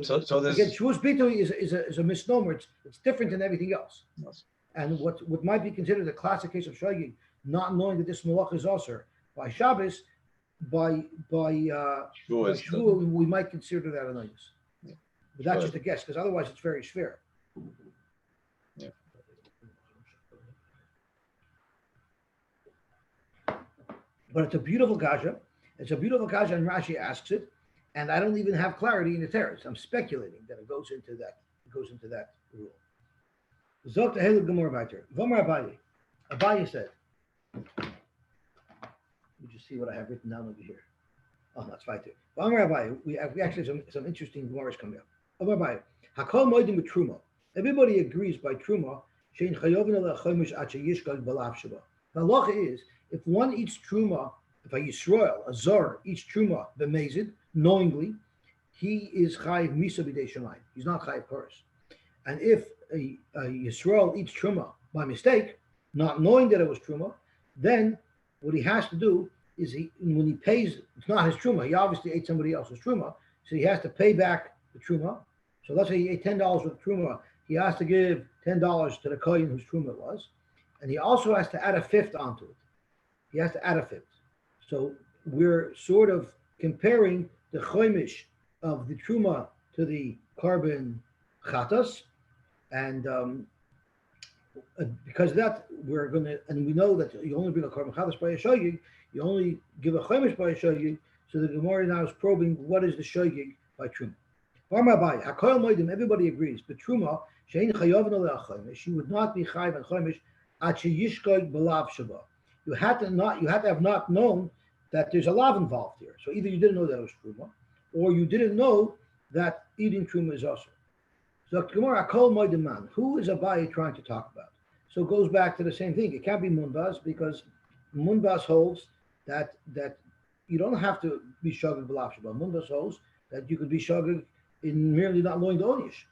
So again, Shavuos Bitul is a misnomer. It's different than everything else. Yes. And what might be considered a classic case of shogig, not knowing that this malach is osir by Shabbos, by Shavuos, we might consider that an oinus. Yeah. But that's just a guess, because otherwise it's very schwer. Yeah. But it's a beautiful kasha. It's a beautiful kasha, and Rashi asks it. And I don't even have clarity in the teretz. I'm speculating that it goes into that. It goes into that rule. Zok the Haleb Gemara Vayter. V'amar Abaye. Abaye said. Let me just see what I have written down over here. Oh, that's Vayter. V'amar Abaye. We actually have some interesting Gemaras coming up. V'amar Abaye. Hakol moedim with truma. Everybody agrees by truma. Shein chayovin ala chomish at sheyishkal b'lav sheba. The halacha is if one eats truma, if a Yisrael, a Zor, eats truma b'mezid, knowingly, he is chayiv misa b'dei shemayim. He's not chayiv paris. And if a Yisrael eats truma by mistake, not knowing that it was truma, then what he has to do is when he pays, it's not his truma. He obviously ate somebody else's truma, so he has to pay back the truma. So let's say he ate $10 with truma. He has to give $10 to the kohen whose truma it was, and he also has to add a fifth onto it. He has to add a fifth. So we're sort of comparing the choimish of the truma to the carbon chatas, and because of that, we're going to, and we know that you only bring a carbon chatas by a shogig, you only give a choimish by a shogig. So the Gemara now is probing what is the shogig by truma. Everybody agrees, but truma she would not be chayv and choimish at sheyishkog belav shaba. You had to have not known that there's a lav involved here. So either you didn't know that it was truma, or you didn't know that eating truma is also. So Gemara, Akol Moedim Man, who is Abaye trying to talk about? So it goes back to the same thing. It can't be Munbaz because Munbaz holds that you don't have to be shogeg b'lav shaba. Munbaz holds that you could be shogeg in merely not knowing the onish.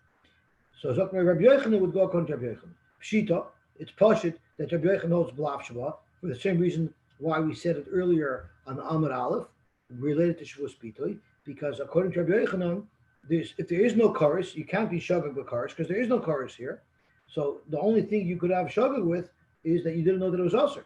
So Rabbi Yochanan would go according to Rabbi Yochanan. Pshita, it's pashit that Rabbi Yochanan holds b'lav shaba for the same reason why we said it earlier on Amud Aleph, related to Shavuos Bitoy, because according to Rabbi Yochanan, if there is no chorus, you can't be shogeg with chorus because there is no chorus here. So the only thing you could have shogeg with is that you didn't know that it was also.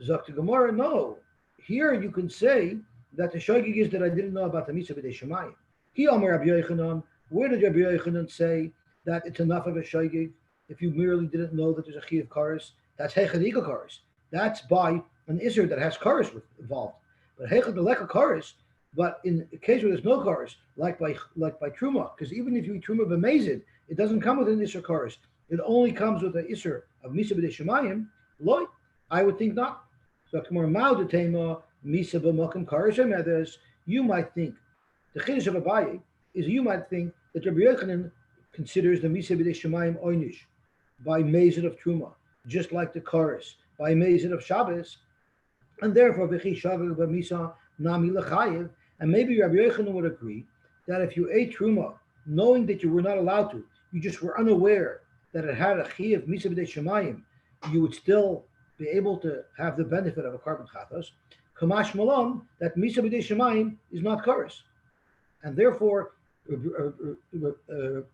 Zok to Gemara, no. Here you can say that the shogeg is that I didn't know about the Misa B'dei Shemayim. He Omer Rabbi Yochanan. Where did Rabbi Yochanan say that it's enough of a shogeg if you merely didn't know that there's a chi of chorus? That's hechadika chorus. That's by an iser that has chorus involved. But hechadika chorus. But in a case where there's no chorus, like by truma, because even if you eat truma b'mezid, it doesn't come with an isser chorus. It only comes with the isser of misa b'dei shemayim. Loy, I would think not. So more ma'udetema misa b'makom chorus emedes. You might think the chiddush of Abaye is you might think that Rabbi Yochanan considers the misa b'dei shemayim oynish by mezid of truma, just like the chorus by mezid of Shabbos, and therefore v'chi shagag b'misa nami lechayev. And maybe Rabbi Yochanan would agree that if you ate truma, knowing that you were not allowed to, you just were unaware that it had a chi of misa b'dei shemayim, you would still be able to have the benefit of a carbon chatas. Kamash malam, that misa b'dei shemayim is not chorus, and therefore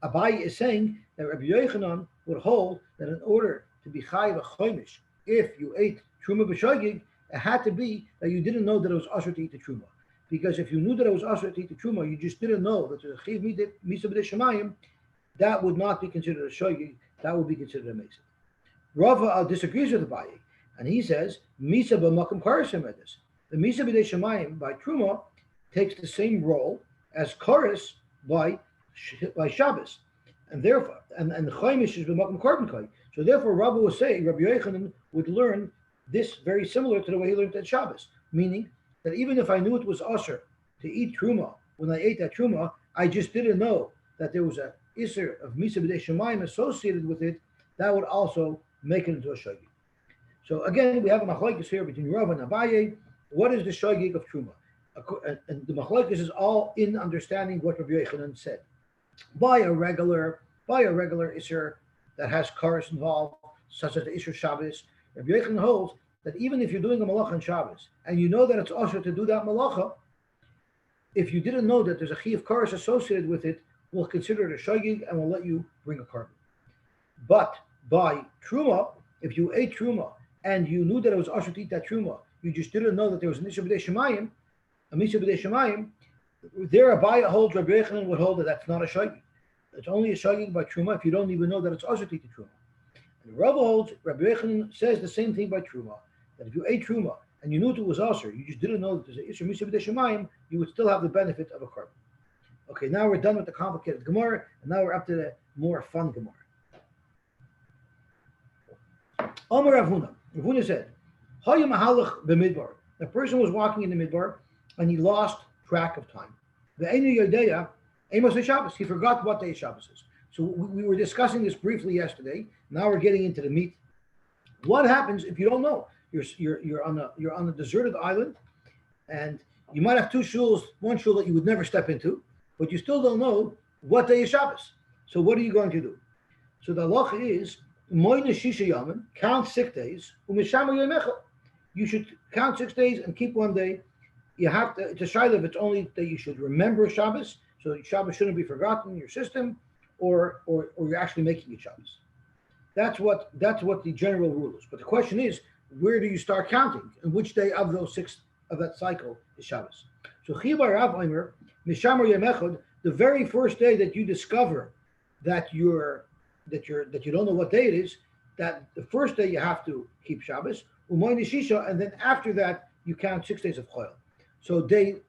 Abaye is saying that Rabbi Yochanan would hold that in order to be chayiv a choimish, if you ate truma b'shogig, it had to be that you didn't know that it was usher to eat the truma. Because if you knew that it was usher to eat the truma, you just didn't know that there's a chiv misa b'dei shemayim, that would not be considered a shogig, that would be considered a mesa. Rava disagrees with Abaye, and he says misa b'makom chorus emedes. The misa b'dei shemayim by truma takes the same role as chorus by Shabbos, and therefore and the choimish is b'makom carbon kai. So therefore, Rava will say Rabbi Yochanan would learn this very similar to the way he learned at Shabbos, meaning that even if I knew it was usher to eat truma, when I ate that truma, I just didn't know that there was a iser of misa b'dei shemayim associated with it. That would also make it into a shogig. So again, we have a machlokes here between Rav and Abaye. What is the shogig of truma? And the machlokes is all in understanding what Rabbi Yochanan said. By a regular iser that has chorus involved, such as the iser Shabbos, Rabbi Yochanan holds that even if you're doing a malacha on Shabbos and you know that it's usher to do that malacha, if you didn't know that there's a chi of chorus associated with it, we'll consider it a shogig and we'll let you bring a carbon. But by truma, if you ate truma and you knew that it was usher to eat that truma, you just didn't know that there was an isha b'dei shemayim, a misa b'dei shemayim, there Abaye holds, Rabbi Yochanan would hold that that's not a shogig. It's only a shogig by truma if you don't even know that it's usher to eat the truma. And Rava holds, Rabbi Yochanan says the same thing by truma, that if you ate truma and you knew it was usher, you just didn't know that there's an isha misa b'dei shemayim, you would still have the benefit of a carbon. Okay, now we're done with the complicated Gemara, and now we're up to the more fun Gemara. Omer Ravuna. Ravuna said, Haya mahalach b'midbar. A person was walking in the midbar, and he lost track of time. Ve'enu yodeya amos Shabbos. He forgot what day Shabbos is. So we were discussing this briefly yesterday. Now we're getting into the meat. What happens if you don't know? You're on a deserted island, and you might have two shuls, one shul that you would never step into, but you still don't know what day is Shabbos. So what are you going to do? So the halacha is moina shisha yamin, count 6 days, umishama yomecha, you should count 6 days and keep 1 day. You have to, it's a shayla, it's only that you should remember Shabbos, so Shabbos shouldn't be forgotten in your system, or you're actually making it Shabbos. That's what the general rule is. But the question is, where do you start counting? And which day of those 6 of that cycle is Shabbos? So Chibar Rav Omer, Mishamar Yom Echad, the very first day that you discover that you don't know what day it is, that the first day you have to keep Shabbos, Umayni Shisha, and then after that you count 6 days of Chol. So the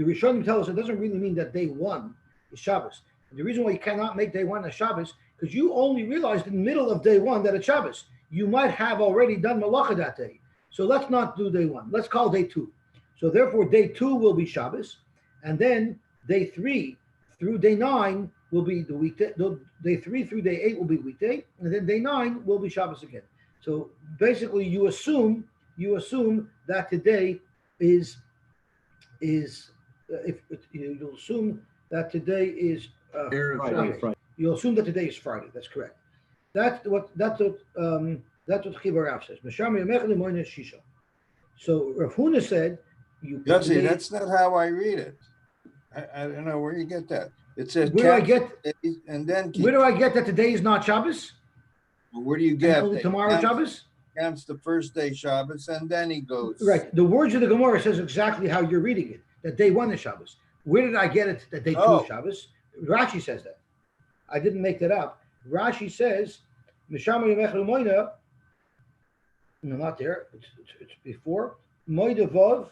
Rishonim tell us it doesn't really mean that day 1 is Shabbos. And the reason why you cannot make day 1 a Shabbos, because you only realized in the middle of day 1 that it's Shabbos. You might have already done Malacha that day. So let's not do day 1. Let's call day 2. So therefore day 2 will be Shabbos, and then day 3 through day 9 will be the weekday. Day 3 through day 8 will be weekday, and then day 9 will be Shabbos again. So basically, you assume that today is you'll assume that today is Friday. You'll assume that today is Friday. That's correct. That's what Chibar Rav says. So Rav Huna said, Yosy, that's not how I read it. I don't know where you get that. It says where do I get that today is not Shabbos? Where do you get only tomorrow Shabbos? Counts the first day Shabbos, and then he goes. Right. The words of the Gemara says exactly how you're reading it. That day 1 is Shabbos. Where did I get it that day 2 is Shabbos? Rashi says that. I didn't make that up. Rashi says, Mishama Yom Echad U'Moina. No, not there. It's before. Moida Vav.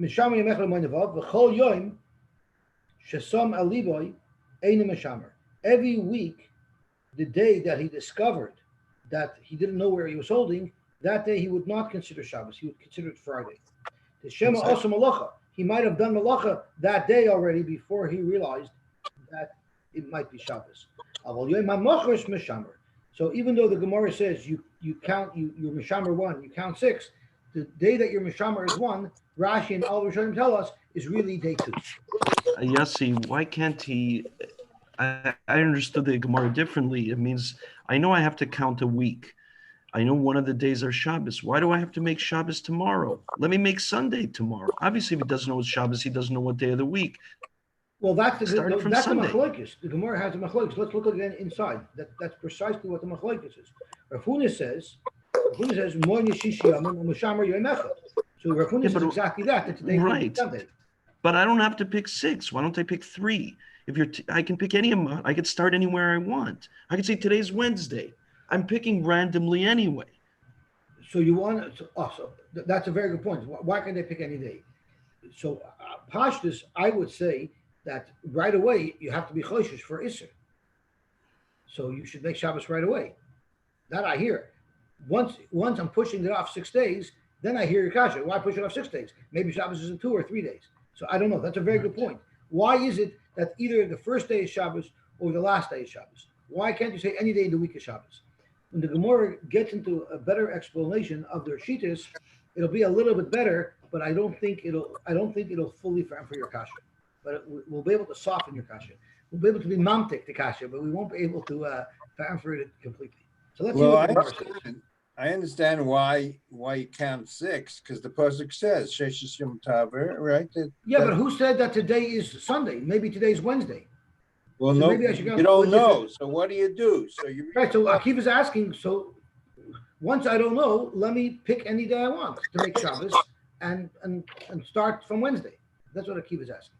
Mishama Yom Echad U'Moina Vav. V'chol Yom Shesam Aliboy Einim Mishamer. Every week, the day that he discovered that he didn't know where he was holding, that day he would not consider Shabbos. He would consider it Friday. The Shema also Malacha. He might have done Malacha that day already before he realized that it might be Shabbos. So even though the Gemara says you count, you're Mishamer 1, you count 6, the day that you're Mishamer is 1, Rashi and all Rishonim tell us is really day 2. Yosy, why can't he? I understood the Gemara differently. It means I know I have to count a week. I know one of the days are Shabbos. Why do I have to make Shabbos tomorrow? Let me make Sunday tomorrow. Obviously, if he doesn't know it's Shabbos, he doesn't know what day of the week. Well, that's the Sunday. machlokes. The Gemara has a machlokes. Let's look again inside. That's precisely what the machlokes is. Rav Huna says, Moin Yishishi Yamim U'Mishamer Yom Echad. So Rav Huna says exactly that. That's today right. Sunday. But I don't have to pick 6. Why don't I pick 3? If I can pick any amount. I could start anywhere I want. I could say today's Wednesday. I'm picking randomly anyway. So you want to, that's a very good point. Why can't they pick any day? So Pashtus, I would say that right away you have to be choshesh for Isser. So you should make Shabbos right away. That I hear. Once I'm pushing it off 6 days, then I hear your kasha. Why push it off 6 days? Maybe Shabbos is in 2 or 3 days. So I don't know. That's a very good point. Why is it that either the first day is Shabbos or the last day is Shabbos? Why can't you say any day in the week is Shabbos? When the Gemara gets into a better explanation of their shittas, it'll be a little bit better, but I don't think it'll fully for your kasha. But we'll be able to soften your kasha. We'll be able to be mamtik the kasha, but we won't be able to for it completely. So let's see what the Gemara says. I understand why you count 6, because the pasuk says Sheshes Yom Taver, right? But who said that today is Sunday? Maybe today's Wednesday. Well, so no, maybe I should you don't know. So what do you do? So you right. So Akiva is asking. So once I don't know, let me pick any day I want to make Shabbos and start from Wednesday. That's what Akiva is asking.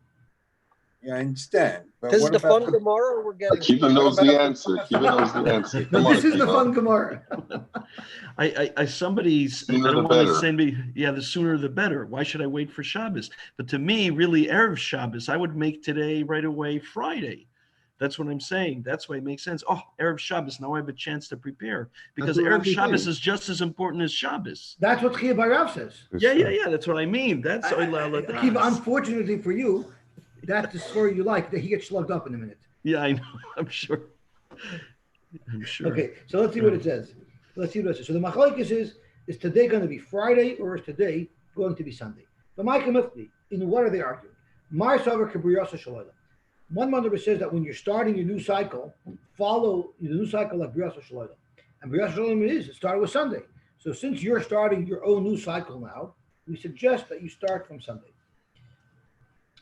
Yeah, I understand. But this is the fun Gemara we're getting. Akiva knows the answer. Akiva knows the answer. Come on, this is the fun Gemara. Somebody's, I don't want to send me, the sooner the better. Why should I wait for Shabbos? But to me, really, Erev Shabbos, I would make today right away Friday. That's what I'm saying. That's why it makes sense. Oh, Erev Shabbos, now I have a chance to prepare. Because Erev Shabbos is just as important as Shabbos. That's what Chiya Barav says. Yeah, that's what I mean. That's Akiva, unfortunately for you, that's the story you like, that he gets slugged up in a minute. Yeah, I know. I'm sure. Okay, so let's see what it says. So the machlokes is today going to be Friday or is today going to be Sunday? But in what are they arguing? One Mandabar says that when you're starting your new cycle, follow the new cycle like Briyas Shaloyla. And Briyas Shaloyla it started with Sunday. So since you're starting your own new cycle now, we suggest that you start from Sunday.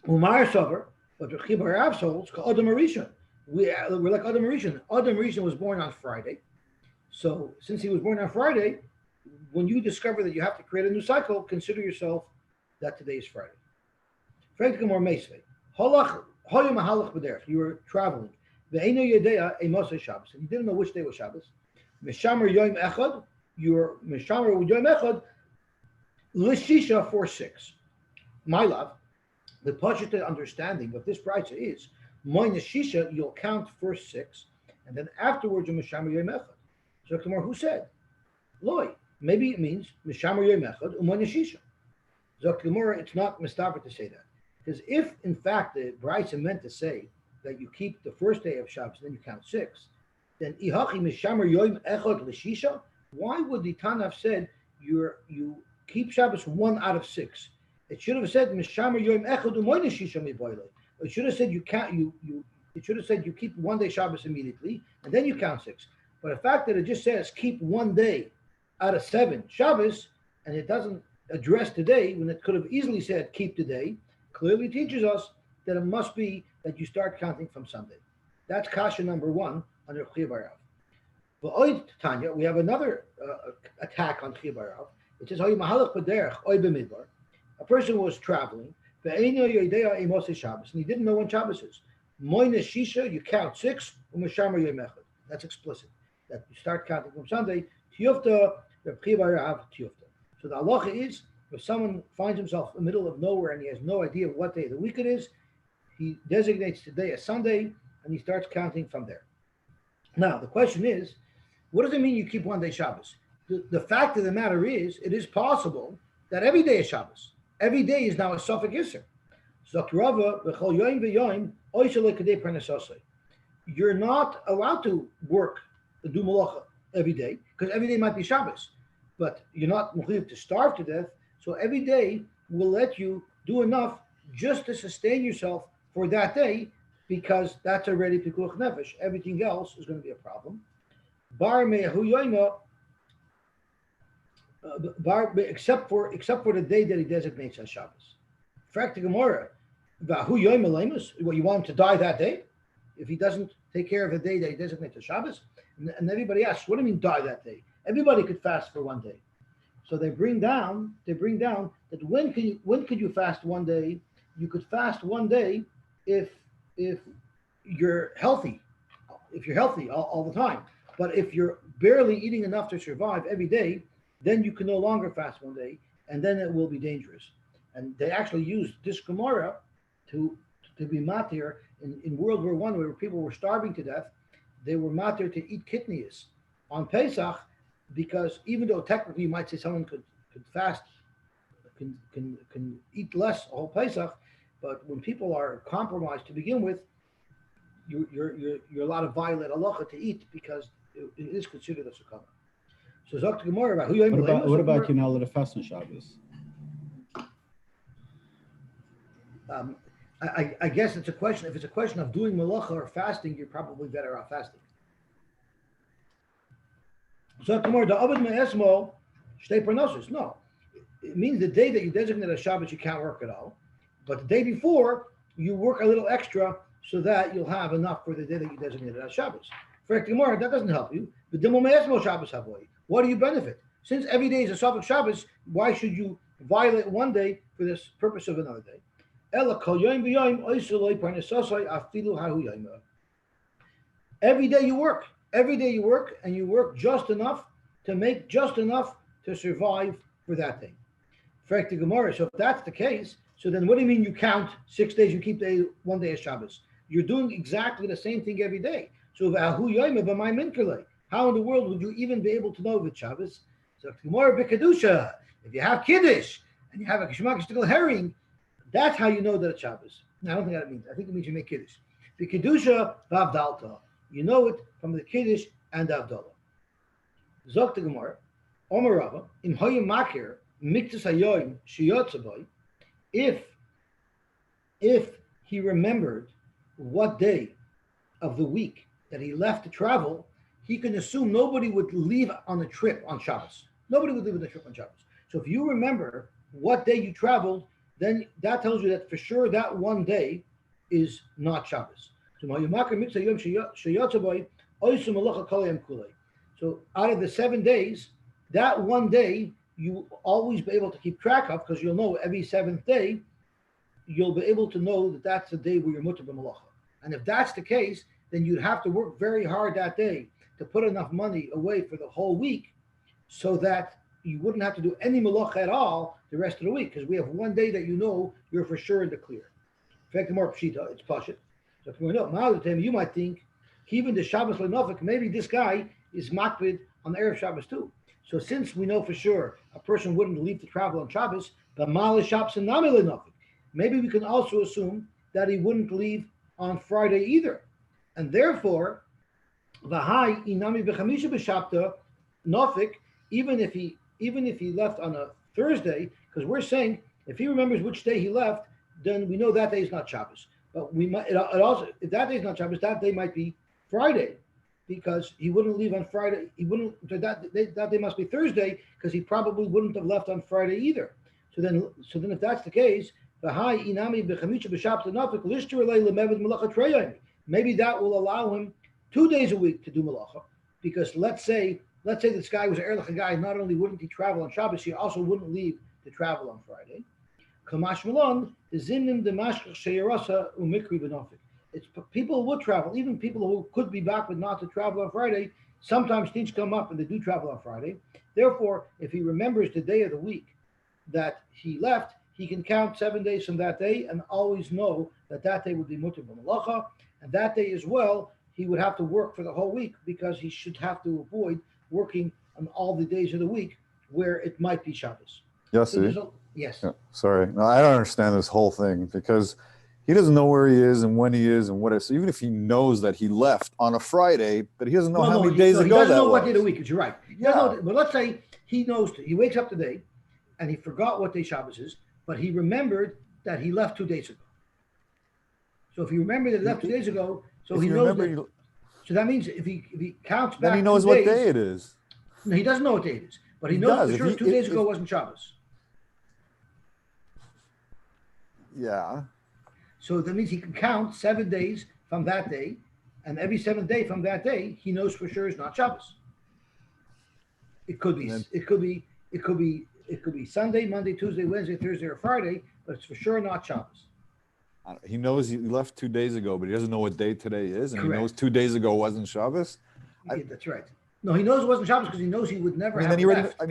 Umar Sover, but the Chibar Rav holds, Adam Arishan. We're like Adam Arishan. Adam Arishan was born on Friday. So since he was born on Friday, when you discover that you have to create a new cycle, consider yourself that today is Friday. You were traveling. And you didn't know which day was Shabbos. Your Mishamar Yom Echad, Lishisha 4-6. My love, the Pashut understanding of this brayta is, minus Shisha, you'll count first 6, and then afterwards you Mishamar Yom Echad. So who said? Loy. Maybe it means Mishamar Yom Echad minus Shisha. Zok Gemara, it's not mistaken to say that. Because if, in fact, the brayta meant to say that you keep the first day of Shabbos and then you count 6, then Ihachi Mishamar Yom Echad Lishisha, why would the Tana have said you keep Shabbos 1 out of 6? It should have said Mishamar Yom Echad U'Moyne Shisha Miboyle. It should have said it should have said you keep 1 day Shabbos immediately and then you count 6. But the fact that it just says keep 1 day out of 7 Shabbos and it doesn't address today when it could have easily said keep today, clearly teaches us that it must be that you start counting from Sunday. That's kasha number 1 under Chibar Rav. But Tanya, we have another attack on Chibar Rav. It says, a person was traveling, and he didn't know when Shabbos is. Moina Shisha, you count 6, that's explicit. That you start counting from Sunday. Tiyufta, Chibar Rav, Tiyufta. So the halacha is, if someone finds himself in the middle of nowhere and he has no idea what day of the week it is, he designates today as Sunday and he starts counting from there. Now, the question is, what does it mean you keep 1 day Shabbos? The fact of the matter is, it is possible that every day is Shabbos. Every day is now a Suffolk Yisr. You're not allowed to work, do malacha every day, because every day might be Shabbos. But you're not mechuyev to starve to death, so every day will let you do enough just to sustain yourself for that day, because that's already pikuach nefesh. Everything else is going to be a problem. Except for the day that he designates as Shabbos. Fact the Gemara, what you want him to die that day if he doesn't take care of the day that he designates as Shabbos? And everybody asks, what do you mean die that day? Everybody could fast for 1 day. So they bring down that when could you fast 1 day? You could fast 1 day if you're healthy, all the time. But if you're barely eating enough to survive every day, then you can no longer fast 1 day, and then it will be dangerous. And they actually used this Gemara to be matir in World War I, where people were starving to death. They were matir to eat kidneys on Pesach, because even though technically you might say someone could fast, can eat less a whole Pesach, but when people are compromised to begin with, you're allowed to violate halacha to eat because it is considered a sukkah. So Dr. Gemara about what about you're not allowed to fast on Shabbos? I guess it's a question. If it's a question of doing malacha or fasting, you're probably better off fasting. So tomorrow the Abed Me'esmo Shtei Parnosos. No, it means the day that you designate as Shabbos you can't work at all, but the day before you work a little extra so that you'll have enough for the day that you designated as Shabbos. For tomorrow that doesn't help you. But Dimo Me'esmo Shabbos Havoy. What do you benefit? Since every day is a Suffolk Shabbos, why should you violate 1 day for this purpose of another day? Every day you work. Every day you work, and you work just enough to make just enough to survive for that day. So if that's the case, so then what do you mean you count 6 days, you keep 1 day as Shabbos? You're doing exactly the same thing every day. So how in the world would you even be able to know if it's Shabbos? So if you have Kiddush and you have a Kishmak herring, that's how you know that it's Shabbos. Now, I don't think that means. I think it means you make Kiddush. The Kiddusha v'avdalta. You know it from the Kiddush and the Avdallah. Zok the Gemara, Omer Rava, im hoyim makir miktus hayoyim sheyotzaboy. If he remembered what day of the week that he left to travel, he can assume nobody would leave on a trip on Shabbos. Nobody would leave on a trip on Shabbos. So if you remember what day you traveled, then that tells you that for sure that one day is not Shabbos. So out of the 7 days, that one day you always be able to keep track of, because you'll know every seventh day, you'll be able to know that that's the day where you're mutter b'malacha. And if that's the case, then you'd have to work very hard that day to put enough money away for the whole week so that you wouldn't have to do any malacha at all the rest of the week, because we have one day that you know you're for sure in the clear. In fact, the more pshita, it's pashit. So if we know, you might think, even the Shabbos lenofik, maybe this guy is makbid on the Erev Shabbos too. So since we know for sure a person wouldn't leave to travel on Shabbos, but Malish Shabbos and Nami lenofik, maybe we can also assume that he wouldn't leave on Friday either. And therefore, Vahai inami b'chamisha b'shabta nofik, even if he left on a Thursday, because we're saying if he remembers which day he left, then we know that day is not Shabbos. But we might it also, if that day is not Shabbos, that day might be Friday, because he wouldn't leave on Friday. He wouldn't, that day must be Thursday, because he probably wouldn't have left on Friday either. So then if that's the case, maybe that will allow him 2 days a week to do malacha, because let's say this guy was an erlich guy. Not only wouldn't he travel on Shabbos, he also wouldn't leave to travel on Friday. Kamash Malon is zimnim demashkach sheyarasa umikri benofik. It's people who would travel, even people who could be back but not to travel on Friday. Sometimes things come up and they do travel on Friday. Therefore, if he remembers the day of the week that he left, he can count 7 days from that day and always know that that day would be mutter b'malacha, and that day as well he would have to work for the whole week, because he should have to avoid working on all the days of the week where it might be Shabbos. Yosy. So yes. Yeah, sorry. No, I don't understand this whole thing, because he doesn't know where he is and when he is and what. So even if he knows that he left on a Friday, but he doesn't know how many days ago that was. He doesn't know what day of the week. You're right. Yeah. But let's say he knows. He wakes up today, and he forgot what day Shabbos is, but he remembered that he left 2 days ago. So if he remembered that he left 2 days ago, so he knows that. So that means if he counts back, then he knows what day it is. No, he doesn't know what day it is, but he knows for sure 2 days ago wasn't Shabbos. Yeah. So that means he can count 7 days from that day, and every seventh day from that day, he knows for sure is not Shabbos. It could be Sunday, Monday, Tuesday, Wednesday, Thursday, or Friday, but it's for sure not Shabbos. He knows he left 2 days ago, but he doesn't know what day today is, and Correct. he knows 2 days ago wasn't Shabbos. Yeah, that's right. No, he knows it wasn't Shabbos because he knows he would never have left.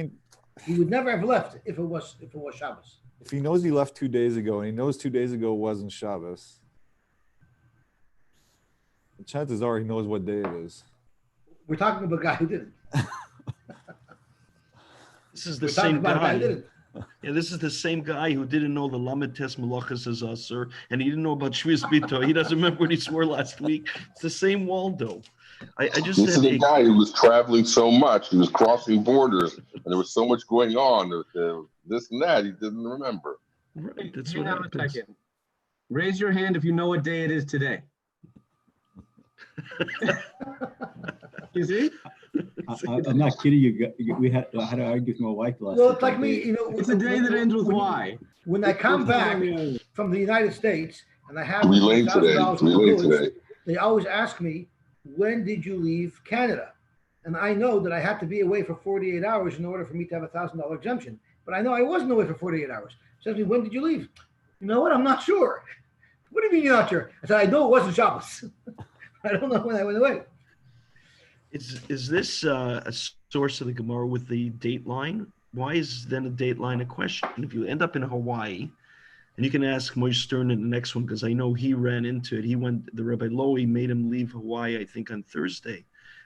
He would never have left if it was Shabbos. If he knows he left 2 days ago, and he knows 2 days ago wasn't Shabbos, the chances are he knows what day it is. We're talking about a guy who didn't. This is the same guy. Yeah, this is the same guy who didn't know the Lamed Tes Malachas is Asur, and he didn't know about Shvius Bito. He doesn't remember what he swore last week. It's the same Waldo. This is the guy who was traveling so much. He was crossing borders, and there was so much going on. This and that, he didn't remember. Right, that's Hang what on happens. a second. Raise your hand if you know what day it is today. You see? I'm not kidding you. We had to argue with my wife last Well, week. it's like me, It's a day that ends with Y. When I come back from the United States and I have Relate today. they always ask me, when did you leave Canada? And I know that I had to be away for 48 hours in order for me to have a $1,000 exemption. But I know I wasn't away for 48 hours. Says me, when did you leave? You know what? I'm not sure. What do you mean you're not sure? I said, I know it wasn't Shabbos. I don't know when I went away. Is this a source of the Gemara with the date line? Why is then a date line a question? If you end up in Hawaii, and you can ask Moshe Stern in the next one, because I know he ran into it. The Rabbi Lowy made him leave Hawaii, I think, on Thursday.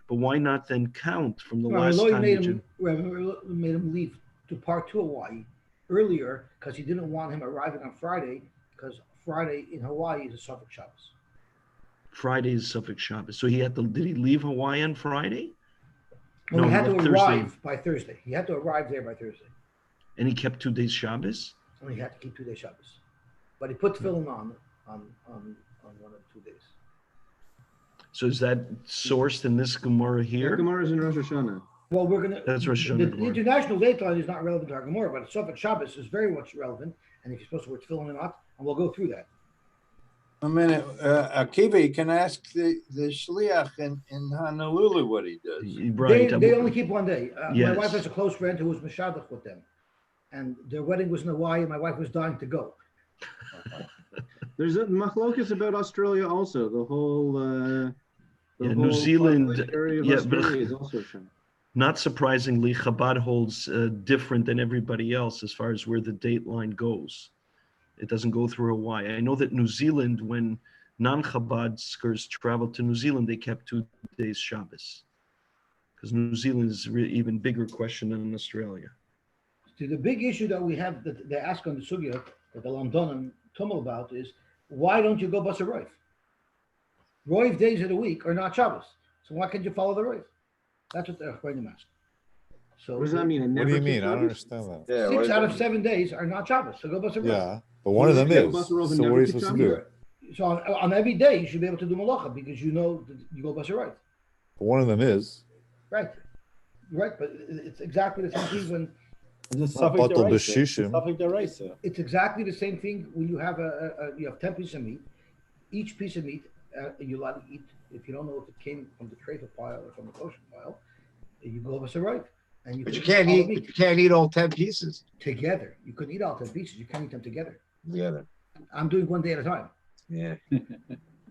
But why not then count from the last time? Rabbi made him leave to depart to Hawaii earlier because he didn't want him arriving on Friday, because Friday in Hawaii is a Suffolk Shabbos. Friday is Suffolk Shabbos. So did he leave Hawaii on Friday? Well, No, he had to Thursday. arrive by Thursday. He had to arrive there by Thursday. And he kept 2 days Shabbos? And he had to keep 2 days Shabbos. But he put tefillin on 1 of 2 days. So is that sourced in this Gemara here? Gemara is in Rosh Hashanah. Well, we're gonna. That's Rosh The Hashanah. international dateline is not relevant to our Gemara, but Sofet Shabbos is very much relevant, and if you're supposed to wear tefillin or not, and we'll go through that. A minute, Akiva, you can ask the shliach in Honolulu what he does. Right. They only keep one day. My Yes. wife has a close friend who was mishadach with them, and their wedding was in Hawaii, and my wife was dying to go. There's a machlokas about Australia also. The whole New Zealand, area of yeah, Australia but is also shown. not surprisingly, Chabad holds different than everybody else as far as where the date line goes. It doesn't go through Hawaii. I know that New Zealand, when non-Chabadskers traveled to New Zealand, they kept 2 days Shabbos. Because New Zealand is an even bigger question than in Australia. So the big issue that we have that they ask on the sugya that the Londonan tumble about is why don't you go bus a roif? Roif days of the week are not Shabbos, so why can't you follow the roif? That's what they're going to ask. So What does that mean? It What never do you keeps mean? I don't Shabbos? understand that. Yeah, 6 out of 7 days are not Shabbos, so go bus a roif. Yeah, but one of them Yeah, is. Basar So Rov what never are you keeps supposed to do? So on every day you should be able to do malacha because you know that you go bus a roif. But one of them is. Right, right, but it's exactly the same thing when It's Batal b'shishim. it's exactly the same thing when you have you have 10 pieces of meat. Each piece of meat you're allowed to eat. If you don't know if it came from the trefa pile or from the kosher pile, you go bus a roif. And But you can can't all the eat. meat You can't eat all 10 pieces together. You couldn't eat all 10 pieces. You can't eat them together. together. I'm doing one day at a time. Yeah.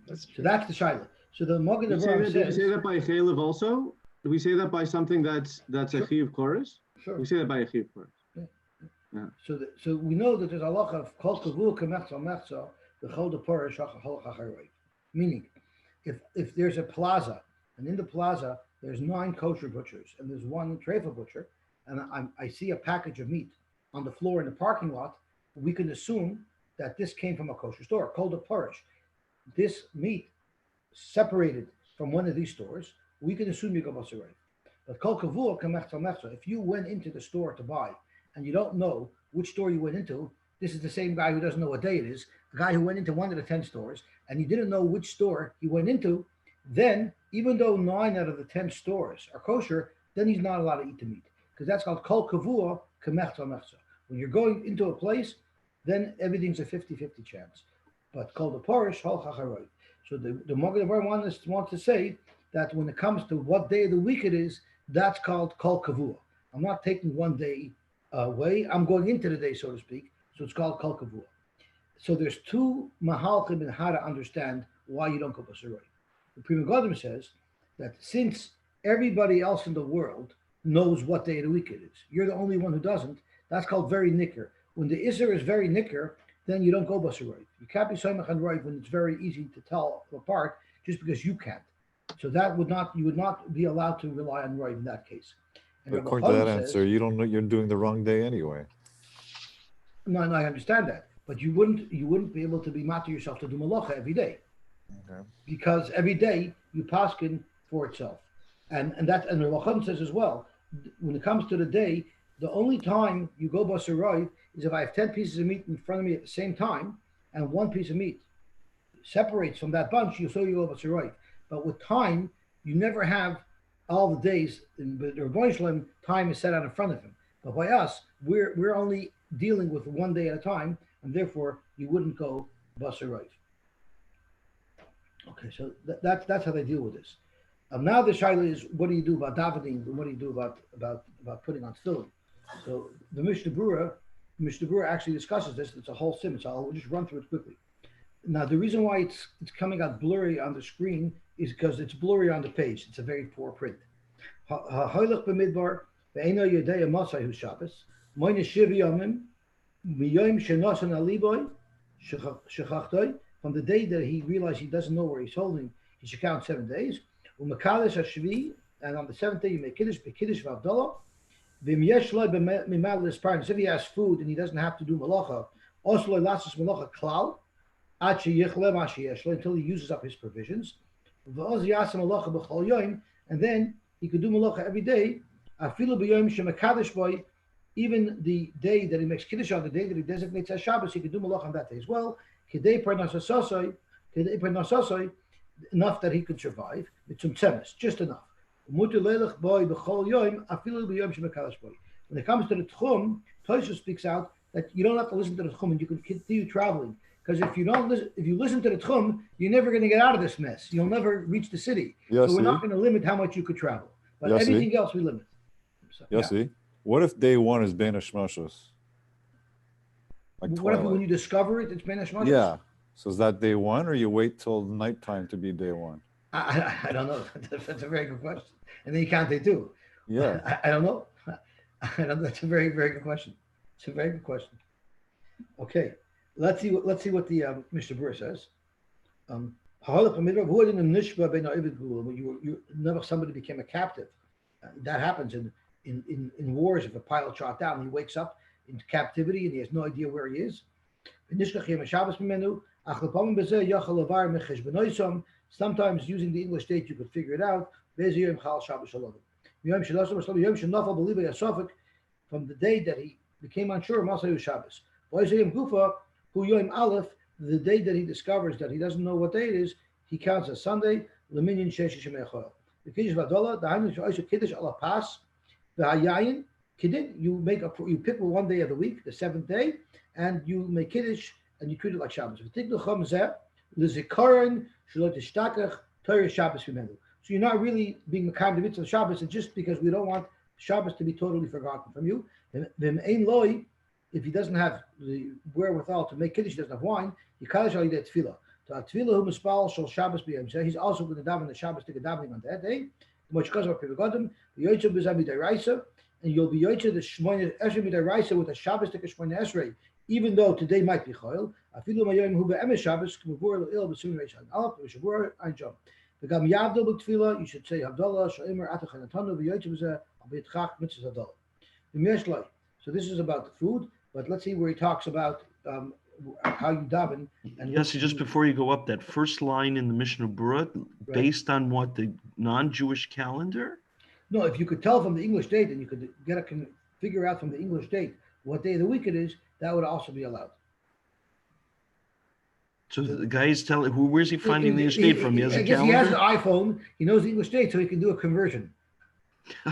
That's So that's the shaila. So the Magen Do we Avraham say says, that by chaylev also? Do we say that by something that's a chiyuv chorus? sure. We say that by a chiyuv chorus. So we know that there's a halacha of kol kavul kemechza mechza v'chol depor hol chacharoi. Meaning, if there's a plaza and in the plaza there's 9 kosher butchers and there's 1 trefa butcher, and I see a package of meat on the floor in the parking lot, we can assume that this came from a kosher store. Kol depor, this meat separated from one of these stores, we can assume you go basarei. But kol kavul kemechza mechza. If you went into the store to buy and you don't know which store you went into, this is the same guy who doesn't know what day it is, a guy who went into one of the 10 stores, and he didn't know which store he went into, then even though 9 out of the 10 stores are kosher, then he's not allowed to eat the meat. Because that's called kol kavua kemechza mechza. When you're going into a place, then everything's a 50-50 chance. But kol deporish hol chacharoi. So the Magen Avraham wants to say that when it comes to what day of the week it is, that's called kol kavua. I'm not taking one day way. I'm going into the day, so to speak. So it's called kol kavua. So there's 2 mahalchim in how to understand why you don't go basaroi. The Pri Megadim says that since everybody else in the world knows what day of the week it is, you're the only one who doesn't. That's called very nicker. When the isser is very nicker, then you don't go basaroi. You can't be soymach and roiv when it's very easy to tell apart, just because you can't. So that you would not be allowed to rely on roiv in that case. And But according to that answer, you don't know you're doing the wrong day anyway. No, I understand that, but you wouldn't be able to be matter yourself to do malacha every day, because every day you paskin for itself, and the Rambam says as well, when it comes to the day, the only time you go basaroi is if I have 10 pieces of meat in front of me at the same time, and 1 piece of meat separates from that bunch, you go basaroi. But with time, you never have all the days. In the Rebbeinu Shalom, time is set out in front of him. But by us, we're only dealing with 1 day at a time, and therefore you wouldn't go basaroi. Okay, so that's how they deal with this. Now the shaila is, what do you do about davening, and what do you do about putting on tefillin? So the Mishnah Berurah actually discusses this. It's a whole sim, so I'll just run through it quickly. Now the reason why it's coming out blurry on the screen is because it's blurry on the page. It's a very poor print. Ha'hoilech b'midbar ve'eno yodei masai hu Shabbos moine shivi yomim miyom shenosan aliboy shechachtoi. From the day that he realized he doesn't know where he's holding, he should count 7 days. Umakadesh hashvi, and on the 7th day you make kiddush v'avdalah. V'im yesh lo b'mimal l'sparnis. If he has food and he doesn't have to do malacha, also lo lasos malacha klal ad sheyichle ma sheyesh lo, until he uses up his provisions. V'oz yasem malacha b'chol yom, and then he could do malacha every day. Afilu b'yom shemakadesh boy, even the day that he makes kiddush on, the day that he designates as Shabbos, he could do malacha on that day as well. Kedei parnasasosoi, enough that he could survive. It's just enough. When it comes to the Tchum, Tosha speaks out that you don't have to listen to the Tchum and you can continue traveling. Because if you listen to the Tchum, you're never going to get out of this mess. You'll never reach the city. So we're not going to limit how much you could travel. But everything else we limit. So, Yosy, what if day one is Ben Hashmashos? What if when you discover it, it's Ben Hashmashos? Yeah. So is that day one, or you wait till nighttime to be day one? I don't know. That's a very good question. And then you count day two. Yeah. I don't know. That's a very, very good question. It's a very good question. Okay. Let's see what the Mr. Burr says. When somebody became a captive, that happens in wars. If a pilot shot down, he wakes up in captivity and he has no idea where he is. Sometimes using the English date, you could figure it out. From the day that he became unsure, Shabbos. The day that he discovers that he doesn't know what day it is, he counts as Sunday. You pick one day of the week, the seventh day, and you make Kiddush and you treat it like Shabbos. So you're not really being Makam the mitzvah of Shabbos, it's just because we don't want Shabbos to be totally forgotten from you. If he doesn't have the wherewithal to make Kiddush, he doesn't have wine, he calls out that tefillah. He's also going to daven the Shabbos to get davening on that day. And you'll be yoyche the Shmoyne Esrei midaraisa with a Shabbos to Shmoyne Esrei, even though today might be Choil. Afilu Mayom Hu be'emes Shabbos k'mavur l'il b'sumin reishan alaf v'shavur ein jom. V'gam yavdol b'tefila, you should say Havdalah Shomer Atach Anatonu v'yoyche b'zeh abitchach mitzvah Havdalah. V'miyeshloi. So this is about the food, but let's see where he talks about how you daven. And yes, just before you go up, that first line in the Mishnah Berurah, based on what, the non-Jewish calendar? No, if you could tell from the English date, and you could figure out from the English date what day of the week it is, that would also be allowed. So the guy is telling, where's he finding the English date from? He has a calendar? He has an iPhone. He knows the English date, so he can do a conversion.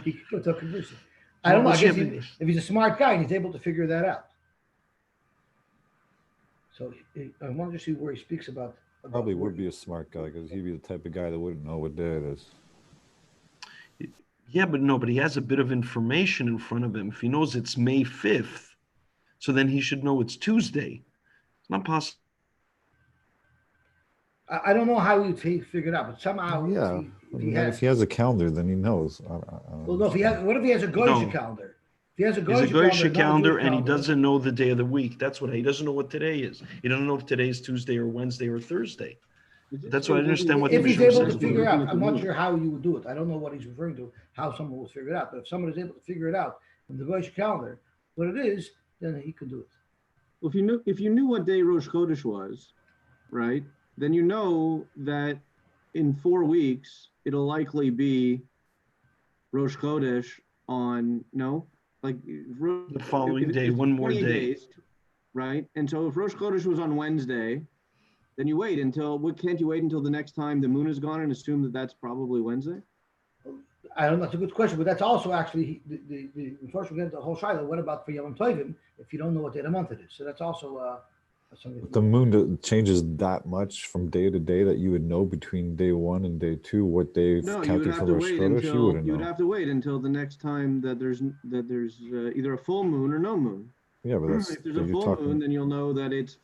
He can go to a conversion. I don't know. I guess if he's a smart guy and he's able to figure that out. So I wanted to see where he speaks about Probably would be a smart guy because he'd be the type of guy that wouldn't know what day it is. Yeah, but he has a bit of information in front of him. If he knows it's May 5th, so then he should know it's Tuesday. It's not possible. I don't know how he'd figure it out, but somehow. Yeah. If he has a calendar, then he knows. Well, no. What if he has a Goyish calendar? If he has a Goyish calendar and he doesn't know the day of the week. That's what he doesn't know what today is. He doesn't know if today is Tuesday or Wednesday or Thursday. That's why I understand what if he's able to figure out. I'm not sure how you would do it. I don't know what he's referring to, how someone will figure it out. But if someone is able to figure it out from the Goyish calendar, what it is, then he could do it. Well, if you knew what day Rosh Chodesh was, right, then you know that in 4 weeks it'll likely be Rosh Chodesh on the following day, one more day, days, right? And so if Rosh Chodesh was on Wednesday, then you wait until, can't you wait until the next time the moon is gone and assume that that's probably Wednesday? I don't know. That's a good question, but that's also actually unfortunately, we get the whole Shiloh. What about for Yom Tovim if you don't know what day of the month it is? So that's also something. The moon changes that much from day to day that you would know between day one and day two what day counted for Rosh Chodesh. You would have to wait until the next time that there's either a full moon or no moon. Yeah, but that's if there's a full moon, then you'll know that it's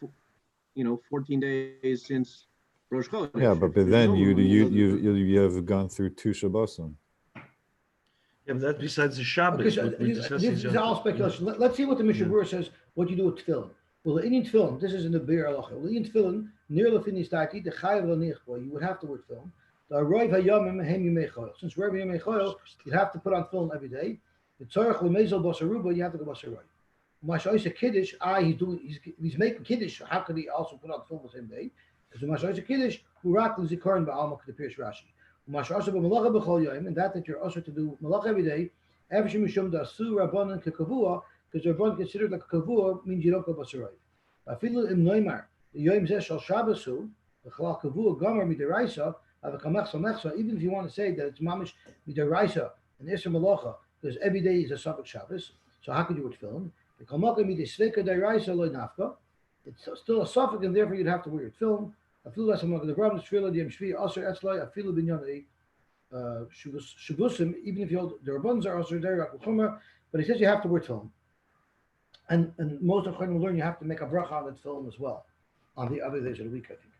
14 days since Rosh Chodesh. Yeah, but then you have gone through 2 Shabbosim. Yeah, but that's besides the Shabbos. Okay, so this is all speculation. Let's see what the Mishnah Berurah says. What you do with tefillin? Well, the Indian tefillin. This is in the Bir Halacha. The Indian tefillin near lefini stati the chayav lenichbo. You would have to wear tefillin. The roiv hayamim hem yimei choil. Since roiv yimei choil, you'd have to put on tefillin every day. The tzorach lemezel basaruba. You have to go basaroi. Mashoyis Kiddush, he's making Kiddush. How could he also put on tefillin the same day? Because the Mashoyis Kiddush, hurak l'zikaron ba'alma k'depirish Rashi. And that you're also to do malach every day, because the Rabban considered like a kavua means you don't go basaroi. The yom zeh shal Shabbosu, the chalal kavua gomer midiraisa, Even if you want to say that it's mamish midaraisa and isser malacha, because every day is a suffix Shabbos. So how could you with tefillin? It's still a suffix, and therefore you'd have to wear your tefillin. Even if you hold the rabbans are also there, but he says you have to wear tefillin. And most of Chachamim will learn you have to make a bracha on the tefillin as well, on the other days of the week, I think.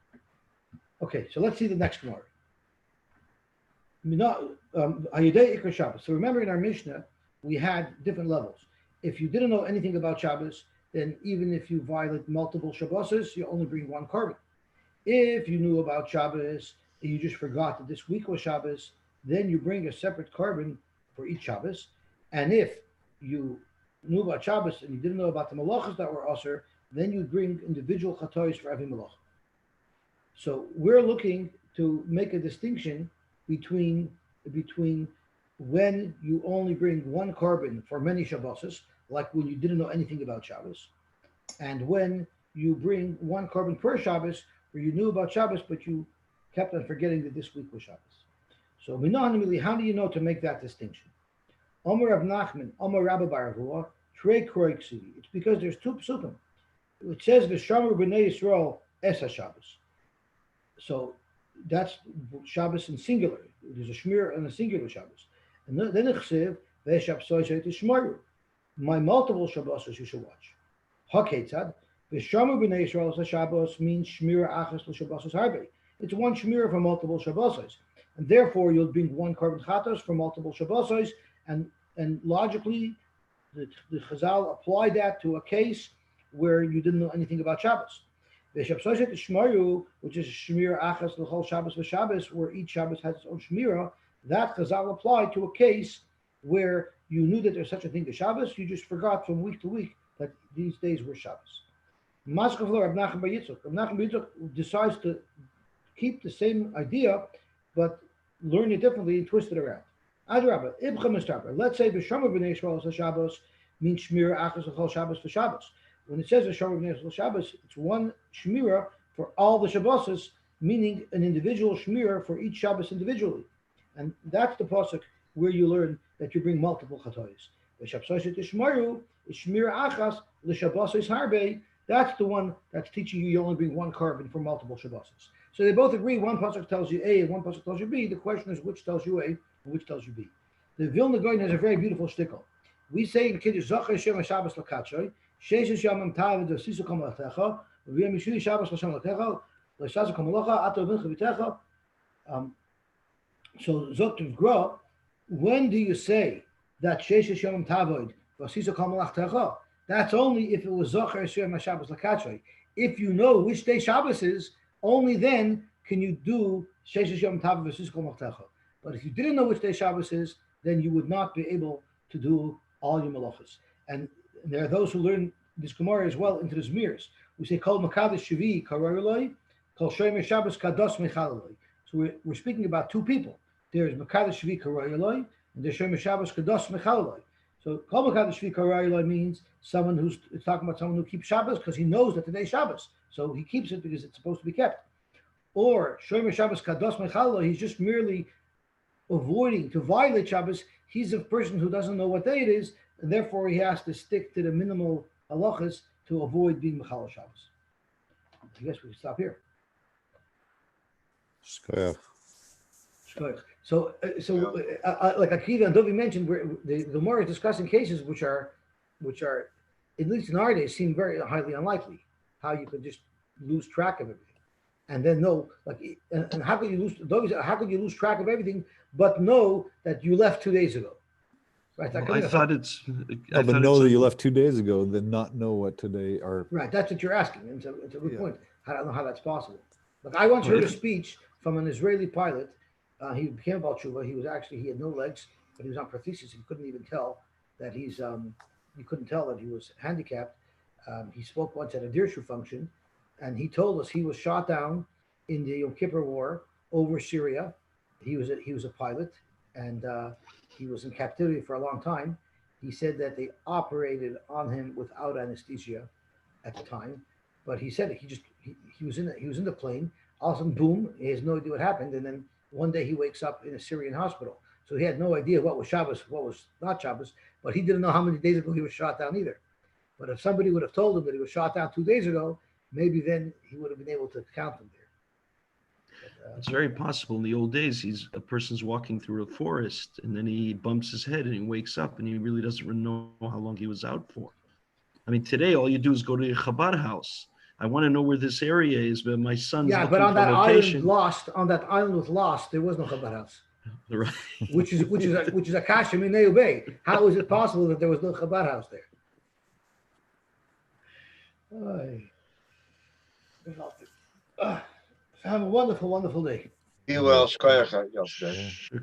Okay, so let's see the next Gemara. So remember in our Mishnah, we had different levels. If you didn't know anything about Shabbos, then even if you violate multiple Shabboses, you only bring one korban. If you knew about Shabbos and you just forgot that this week was Shabbos, then you bring a separate korban for each Shabbos. And if you knew about Shabbos and you didn't know about the malachas that were usher, then you bring individual chatois for every malach. So we're looking to make a distinction between when you only bring one korban for many Shabboses, like when you didn't know anything about Shabbos, and when you bring one korban per Shabbos, where you knew about Shabbos, but you kept on forgetting that this week was Shabbos. So how do you know to make that distinction? Omer Rav Nachman, Omer Rabba Bar Avua, Trei Kroi Ksivi. It's because there's two psukim. It says V'shamru b'nei Yisrael es HaShabbos. So that's Shabbos in singular. There's a shmir and a singular Shabbos. And then it says V'shabsoi my multiple Shabbos you should watch. Haketzad V'shamru b'nei Yisrael es HaShabbos means shmira achas l'Shabbosos harbe. It's one shmira for multiple Shabbos. And therefore, you'll bring one korban chatos for multiple Shabbos, and logically, the Chazal apply that to a case where you didn't know anything about Shabbos. The Shabsoshet Shmaru, which is Shmira Achas l'chol Shabbos v'Shabbos, where each Shabbos has its own Shmira, that Chazal applied to a case where you knew that there's such a thing as Shabbos, you just forgot from week to week that these days were Shabbos. Maskov Rav Nachman Bar Yitzchak. Rav Nachman Bar Yitzchak decides to keep the same idea, but learn it differently and twist it around. Adrabah, Ibcha Mistarper. Let's say V'shamru b'nei Yisrael es Shabbos means Shmira Achas l'chol Shabbos v'Shabbos. When it says V'shamru b'nei Yisrael Shabbos, it's one Shmira for all the Shabboses, meaning an individual Shmira for each Shabbos individually. And that's the pasuk where you learn that you bring multiple chatois. V'shabsoshet Shmaru is Shmira Achas l'Shabbosos harbe. That's the one that's teaching you only bring one korban for multiple Shabboses. So they both agree. One pasuk tells you A and one pasuk tells you B. The question is which tells you A and which tells you B. The Vilna Gaon has a very beautiful shtickle. We say in Kiddush Zachar Shem Shabbos Lakachoy Sheish Yamim Tav Dosisu Kom Latecha V'Yom Yishuli Shabbos L'Shem Latecha L'Shazu Kom Lacha Ato Vincha V'Techa. So Zoktiv Gra, when do you say that Sheish Yamim Tavod Dosisu Kom Latecha? That's only if it was Zachar Shem Shabbos Lakachoy. If you know which day Shabbos is, only then can you do Sheish Yom Tav V'Sis Kol Maltecha. But if you didn't know which day Shabbos is, then you would not be able to do all your malachas. And there are those who learn this Gemara as well into the Zmirs. We say Kol Makadosh Shvi Karayoloi, Kol Shomer Shabbos Kados Mechalaloi. So we're speaking about two people. There's Makadosh Shvi Karayoloi, and there's Shomer Shabbos Kados Mechalaloi. So Kol Makadosh Shvi Karayoloi means someone who's talking about someone who keeps Shabbos because he knows that today's Shabbos. So he keeps it because it's supposed to be kept. Or Shomer Shabbos Kados Mechallah, he's just merely avoiding to violate Shabbos. He's a person who doesn't know what day it is, and therefore he has to stick to the minimal halachas to avoid being Mechal Shabbos. I guess we can stop here. So like Akiva and Dovi mentioned, the Gemara is discussing cases which are, at least in our days, seem very highly unlikely. How you could just lose track of everything, and then know, like, and how could you lose track of everything, but know that you left 2 days ago, right? Well, I thought it's. But know that you left 2 days ago, and then not know what today are. Right, that's what you're asking, and so it's a good point. I don't know how that's possible. Like I once heard a speech from an Israeli pilot. He became a Baal Tshuva. He had no legs, but he was on prosthesis. He couldn't even tell that he couldn't tell that he was handicapped. He spoke once at a Dirshu function, and he told us he was shot down in the Yom Kippur War over Syria. He was a pilot, and he was in captivity for a long time. He said that they operated on him without anesthesia at the time, but he said he was in the plane. All of a sudden, boom, he has no idea what happened. And then one day he wakes up in a Syrian hospital. So he had no idea what was Shabbos, what was not Shabbos, but he didn't know how many days ago he was shot down either. But if somebody would have told him that he was shot down 2 days ago, maybe then he would have been able to count them there. But, It's very possible. In the old days, a person's walking through a forest and then he bumps his head and he wakes up and he really doesn't know how long he was out for. I mean, today all you do is go to your Chabad house. I want to know where this area is, but my son's yeah, looking but on for that location. on that island with Lost, there was no Chabad house. Right. which is a kasha minei bay. How is it possible that there was no Chabad house there? Have a wonderful, wonderful day. Be well, shkoyach,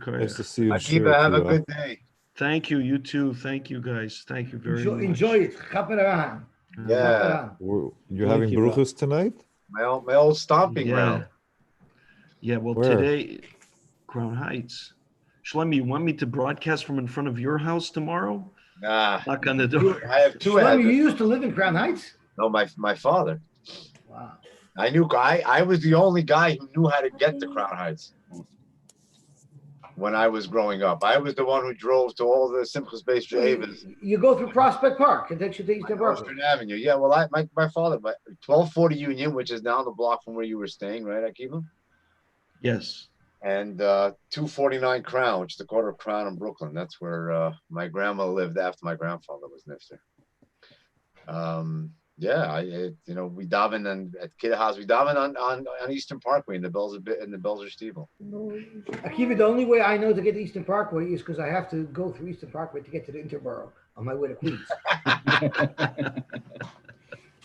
Nice to see you. Akiva, have a good day. Thank you. You too. Thank you, guys. Thank you very much. Enjoy it. Chaper Yeah. You're having bruchas tonight? My old stomping ground. Yeah, well, Where? today, Crown Heights. Shlomi, you want me to broadcast from in front of your house tomorrow? Nah. Knock on the door. I have two Shlomi, you addresses. used to live in Crown Heights? No, my father. Wow. I was the only guy who knew how to get to Crown Heights when I was growing up. I was the one who drove to all the Simchas Beis Jehovah's. You go through Prospect Park and takes you to Eastern Parkway. Western Avenue. Yeah, well, my father, 1240 Union, which is down the block from where you were staying, right, Akiva? Yes. And 249 Crown, which is the corner of Crown in Brooklyn. That's where my grandma lived after my grandfather was nifter. Yeah, we daven and at Kiddah House, we daven on Eastern Parkway in the Belzer Stiebel. Akiva, the only way I know to get to Eastern Parkway is because I have to go through Eastern Parkway to get to the Interborough on my way to Queens.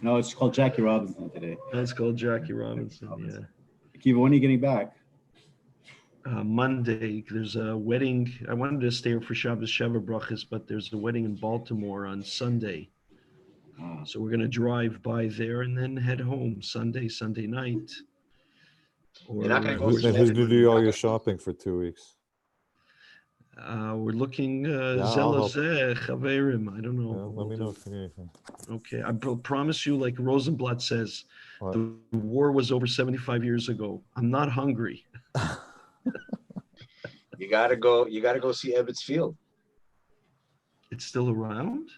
No, it's called Jackie Robinson today. That's called Jackie Robinson, yeah. Akiva, when are you getting back? Monday, there's a wedding. I wanted to stay here for Shabbos Sheva Brachas, but there's a wedding in Baltimore on Sunday. So we're going to drive by there and then head home Sunday night. Or, You're not going to go Who's going to do all your shopping for 2 weeks? we're looking, I'll Chaverim, I don't know. Let me know if you need anything. Okay, I promise you, like Rosenblatt says, What? the war was over 75 years ago. I'm not hungry. You gotta go see Ebbets Field. It's still around?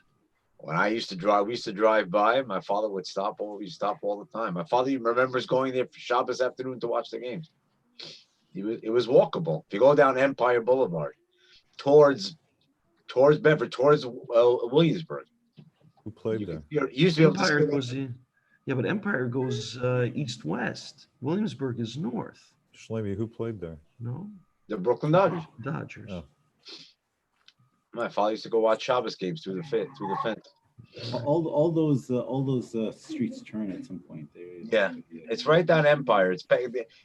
When we used to drive by. My father would stop all the time. My father even remembers going there for Shabbos afternoon to watch the games. It was walkable. If you go down Empire Boulevard towards Bedford, towards Williamsburg. Who played there? You used to be able Empire to goes in. Yeah, but Empire goes east-west. Williamsburg is north. Shlomi, who played there? No? the Brooklyn Dodgers. Dodgers. Oh. My father used to go watch Shabbos games through the fence. All those streets turn at some point. Yeah, it's right down Empire.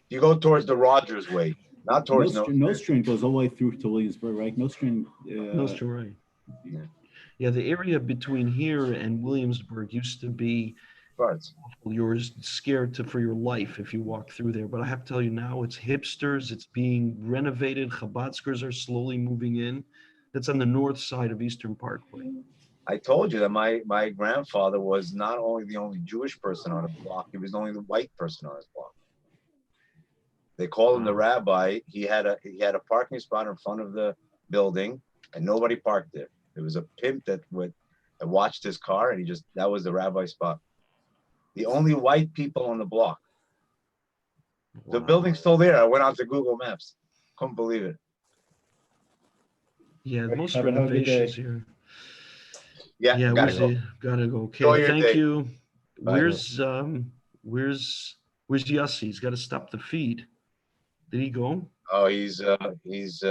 You go towards the Rogers way, not towards Nostrand goes all the way through to Williamsburg, right? Nostrand, right. Yeah, the area between here and Williamsburg used to be. You were scared for your life if you walk through there. But I have to tell you now, it's hipsters. It's being renovated. Chabadskers are slowly moving in. That's on the north side of Eastern Parkway. I told you that my grandfather was not only the only Jewish person on his block, he was the only white person on his block. They called him the rabbi. He had a parking spot in front of the building, and nobody parked there. There was a pimp that watched his car, and that was the rabbi spot. The only white people on the block. Wow. The building's still there. I went out to Google Maps. Couldn't believe it. Yeah, most renovations here. Yeah, gotta go. Okay, thank you. Where's Yosy? He's got to stop the feed. Did he go? Oh, he shut off his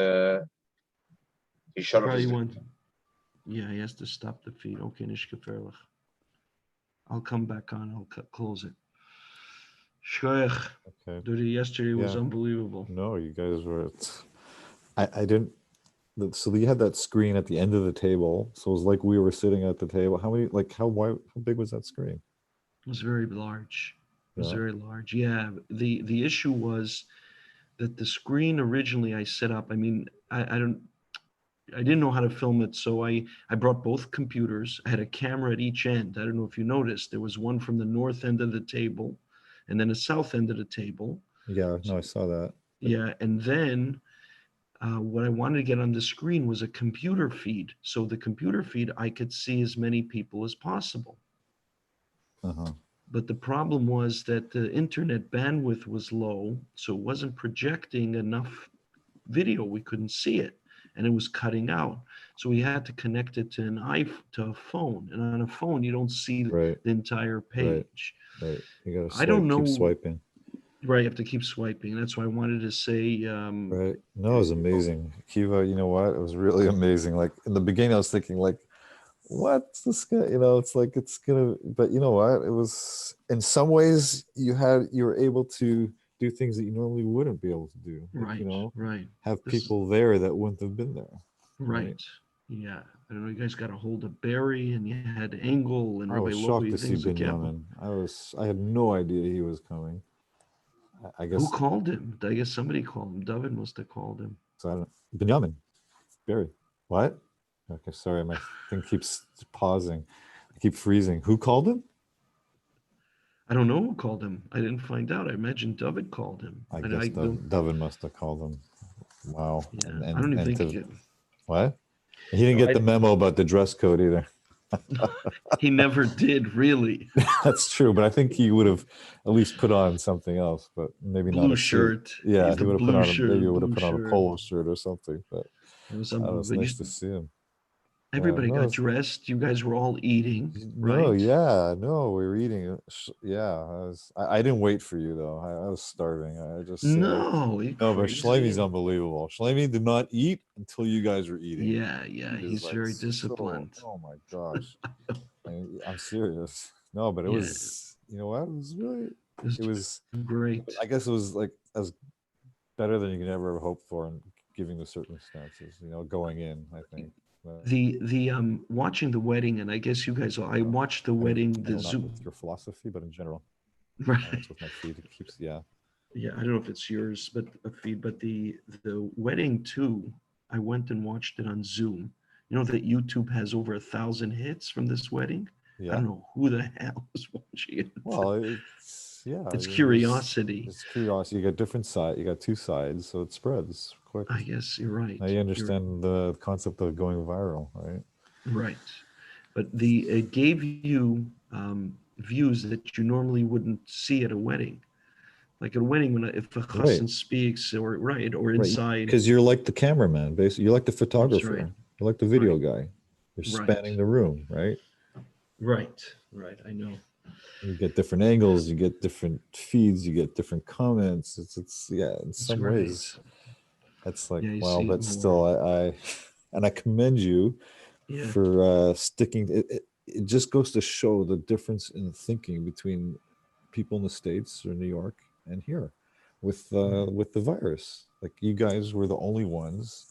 Yeah, he has to stop the feed. Okay, Nishkeferlach. I'll come back on. I'll close it. Shkoyach. Okay. Duty yesterday was unbelievable. No, you guys were. I didn't. So you had that screen at the end of the table. So it was like we were sitting at the table. How big was that screen? It was very large. It was very large. Yeah. The issue was that the screen originally I set up. I mean, I didn't know how to film it, so I brought both computers. I had a camera at each end. I don't know if you noticed. There was one from the north end of the table and then a south end of the table. Yeah, no, I saw that. Yeah, and then what I wanted to get on the screen was a computer feed. So the computer feed, I could see as many people as possible. Uh-huh. But the problem was that the internet bandwidth was low, so it wasn't projecting enough video. We couldn't see it, and it was cutting out. So we had to connect it to a phone, and on a phone you don't see Right. the entire page. Right. You gotta I don't know. keep swiping. Right, you have to keep swiping. That's why I wanted to say. Right. No, it was amazing. Kiva, you know what? It was really amazing. Like in the beginning, I was thinking, like, what's this guy? You know, it's like it's gonna. But you know what? It was in some ways you were able to do things that you normally wouldn't be able to do. Like, Right. you know, Right. have people there that wouldn't have been there. Right. Yeah. I don't know. You guys got a hold of Barry, and you had Engel and I Rabbi was shocked Lowy, to see things like that. Binyamin. I had no idea he was coming. I guess. Who called him? I guess somebody called him. David must have called him. So I don't. Binyamin. Barry. What? Okay, sorry. My thing keeps pausing. I keep freezing. Who called him? I don't know who called him. I didn't find out. I imagine David called him. I guess David must have called him. Wow. Yeah, I don't even think what? He didn't get the memo about the dress code either. He never did, really. That's true, but I think he would have at least put on something else, but maybe not a shirt. Yeah, he would have put on maybe he would have put on a polo shirt shirt or something. But it was nice to see him. Everybody got dressed. You guys were all eating, right? No, we were eating. Yeah, I didn't wait for you though. I was starving. I just no, but Shlomi's unbelievable. Shlomi did not eat until you guys were eating. Yeah, he's like very disciplined. Oh my gosh, I'm serious. No, but it was. You know what? It was really. It was great. I guess it was like as better than you can ever hope for, in given the circumstances. You know, going in, I think. The watching the wedding, and I guess you guys. I watched the wedding. The Zoom. Not with your philosophy, but in general. Right. With my feed, it keeps. Yeah. Yeah, I don't know if it's yours, but a feed. But the wedding too. I went and watched it on Zoom. You know that YouTube has over 1,000 hits from this wedding. Yeah. I don't know who the hell is watching it. Well, it's curiosity. It's curiosity. You got different sides. You got two sides, so it spreads quick. I guess you're right. Now you understand the concept of going viral, right? Right, but it gave you views that you normally wouldn't see at a wedding. Like at a wedding, if a chassan speaks, or inside, because you're like the cameraman, basically. You're like the photographer. Right. You're like the video guy. You're spanning the room, right? Right. I know. You get different angles, you get different feeds, you get different comments. It's in some ways, that's like wow. But still, I commend you for sticking. It just goes to show the difference in thinking between people in the States or New York and here with the virus. Like you guys were the only ones.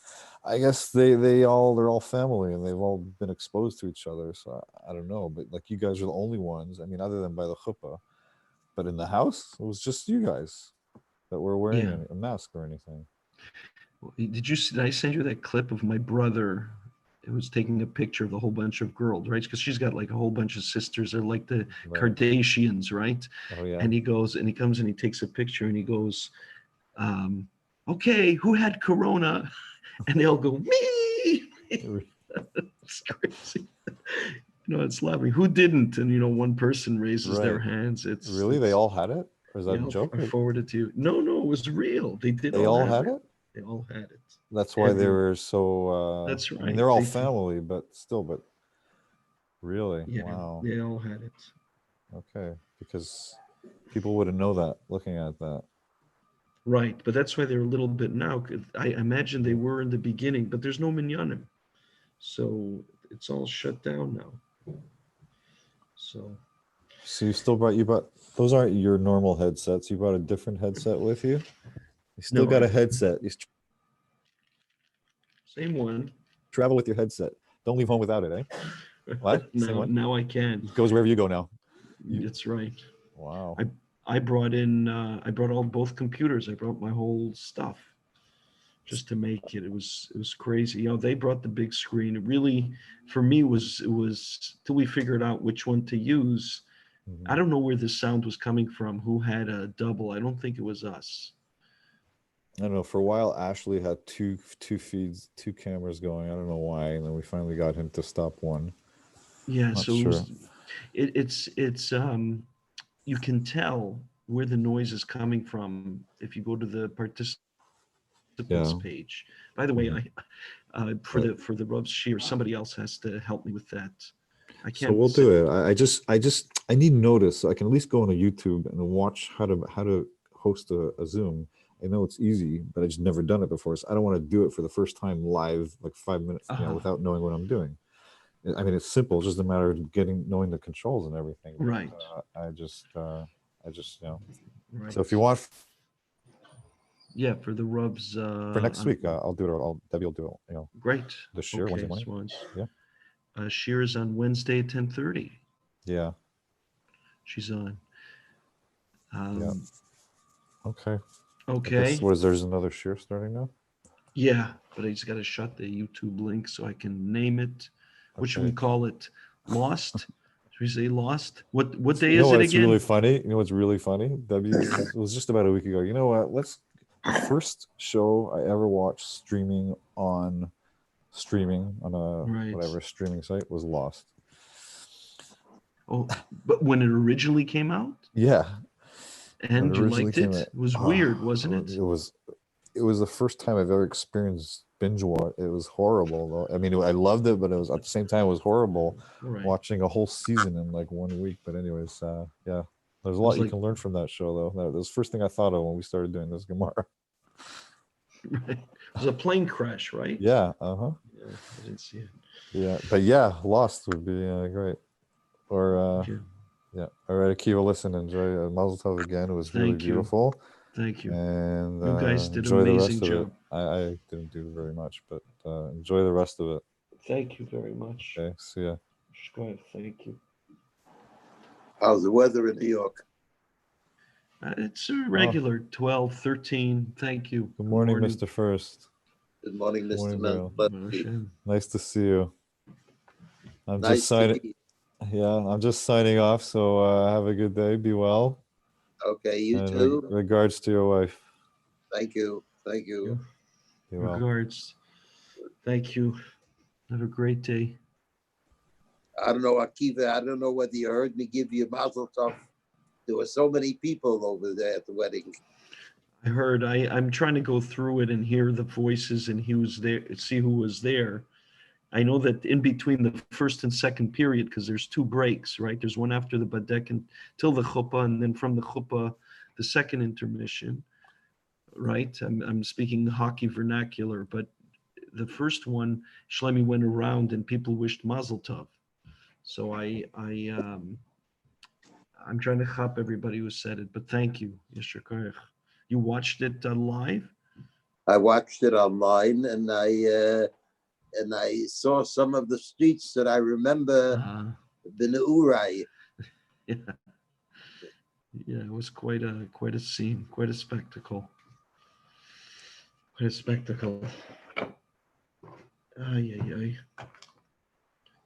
I guess they're all family and they've all been exposed to each other. So I don't know, but like you guys are the only ones. I mean, other than by the chuppah, but in the house, it was just you guys that were wearing a mask or anything. Did I send you that clip of my brother who was taking a picture of the whole bunch of girls, right? Because she's got like a whole bunch of sisters. They're like the Kardashians, right? Oh yeah. And he comes and he takes a picture and he goes, okay, who had Corona? And they all go, me. It's crazy. It's laughing. Who didn't? And one person raises their hands. It's really they all had it, or is that a joke? I forwarded to you. No, it was real. They did. They all had it. They all had it. That's why they were so. That's right. I mean, they're all family, but really, yeah, wow. They all had it. Okay, because people wouldn't know that looking at that. Right, but that's why they're a little bit now. I imagine they were in the beginning, but there's no minyanim, so it's all shut down now. So you still brought those aren't your normal headsets. You brought a different headset with you. You still got a headset. You same one. Travel with your headset. Don't leave home without it, eh? What? Now I can. It goes wherever you go now. That's right. Wow. I brought both computers. I brought my whole stuff just to make it. It was crazy. They brought the big screen. It really, for me, it was till we figured out which one to use. I don't know where the sound was coming from. Who had a double? I don't think it was us. I don't know. For a while, Ashley had two feeds, two cameras going. I don't know why, and then we finally got him to stop one. Yeah, Not so sure. it's you can tell where the noise is coming from if you go to the participants page. By the way, for the Rubs Shear, somebody else has to help me with that. I can't. So we'll do it. I need notice so I can at least go on a YouTube and watch how to host a Zoom. I know it's easy, but I just never done it before. So I don't want to do it for the first time live, like 5 minutes, without knowing what I'm doing. I mean, it's simple, it's just a matter of knowing the controls and everything. But, right. I just Right. So if you want, for the Rubs for next week, I'll do it. Debbie will do it. Great. The shear Wednesday morning. Yeah. Shear is on Wednesday at 10:30. Yeah. She's on. Okay. Okay. There's another shear starting now? Yeah, but I just got to shut the YouTube link so I can name it. What should we call it? Lost? Should we say Lost? What day is it again? Really funny? You know what's really funny? Debbie, it was just about a week ago. You know what? The first show I ever watched streaming on a whatever streaming site was Lost. Oh, but when it originally came out? Yeah. And you liked it? It was weird, wasn't it? It was the first time I've ever experienced binge watch. It was horrible though. I mean, I loved it, but it was at the same time it was horrible watching a whole season in like 1 week. But anyways, there's a lot you can learn from that show though. That was the first thing I thought of when we started doing this Gemara. Right. It was a plane crash, right? Yeah. Yeah, I didn't see it. Yeah, but Lost would be great. Or all right, Akiva, listen, enjoy Mazel Tov again. It was really beautiful. Thank you. And you guys did enjoy an amazing the rest job. of it. I didn't do very much, but enjoy the rest of it. Thank you very much. Okay, see ya. Thank you. How's the weather in New York? It's a regular 12, 13. Thank you. Good morning, Mr. First. Good morning, Mr. Mel. Nice to see you. I'm just signing off. So have a good day. Be well. Okay, you too. Regards to your wife. Thank you. Regards. Thank you. Have a great day. I don't know, Akiva. I don't know whether you heard me give you Mazel Tov. There were so many people over there at the wedding. I heard. I'm trying to go through it and hear the voices and see who was there. I know that in between the first and second period, because there's 2 breaks, right? There's one after the Badek until the Chuppah, and then from the Chuppah, the second intermission, right? I'm speaking hockey vernacular, but the first one, Shlomi went around and people wished Mazel Tov. So I'm trying to chop everybody who said it, but thank you, Yeshua Koyach. You watched it live? I watched it online, and I saw some of the streets that I remember. B'Neurai. Yeah, it was quite a scene, quite a spectacle. Ay.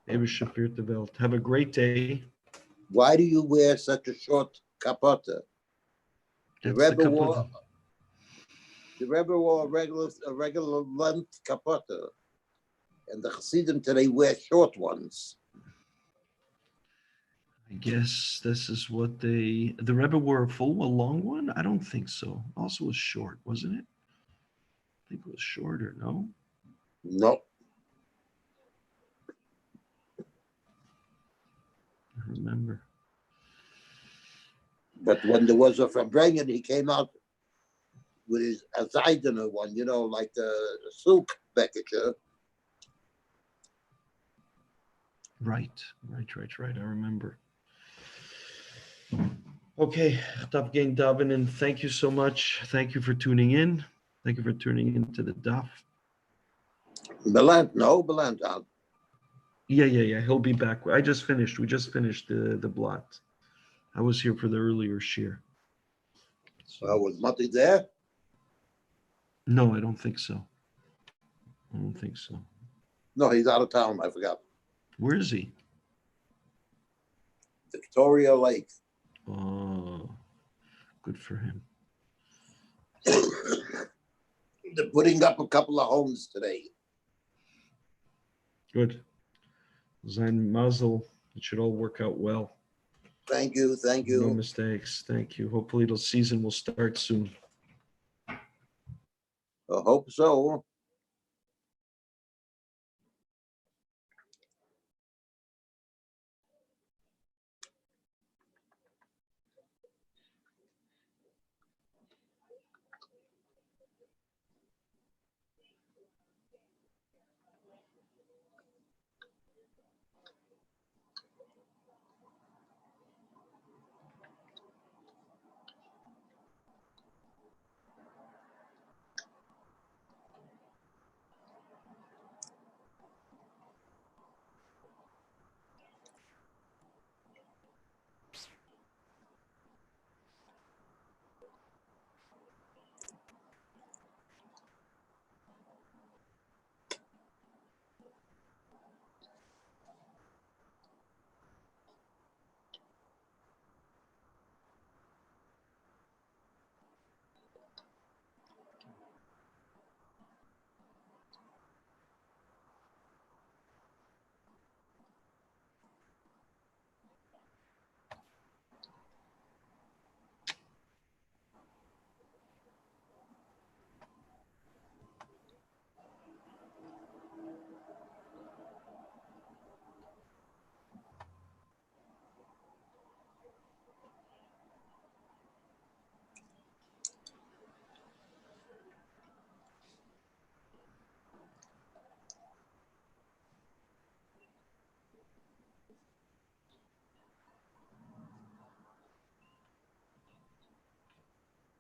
Maybe Shafir the belt. Have a great day. Why do you wear such a short kapota? The Rebbe wore a regular length kapota, and the Chassidim today wear short ones. I guess this is what the Rebbe wore a long one? I don't think so. Also was short, wasn't it? I think it was shorter, no? No. I remember. But when there was a Fabrengen, he came out with his Zaydena one, like the silk package. Right. I remember. Okay, Daf Gain Davin, and thank you so much. Thank you for tuning in. Thank you for tuning in to the Daf. Belant. Yeah. He'll be back. We just finished the blot. I was here for the earlier shear. So, was Mati there? No, I don't think so. No, he's out of town. I forgot. Where is he? Victoria Lake. Oh, good for him. They're putting up a couple of homes today. Good. Sein Mazel. It should all work out well. Thank you. Thank you. No mistakes. Thank you. Hopefully the season will start soon. I hope so.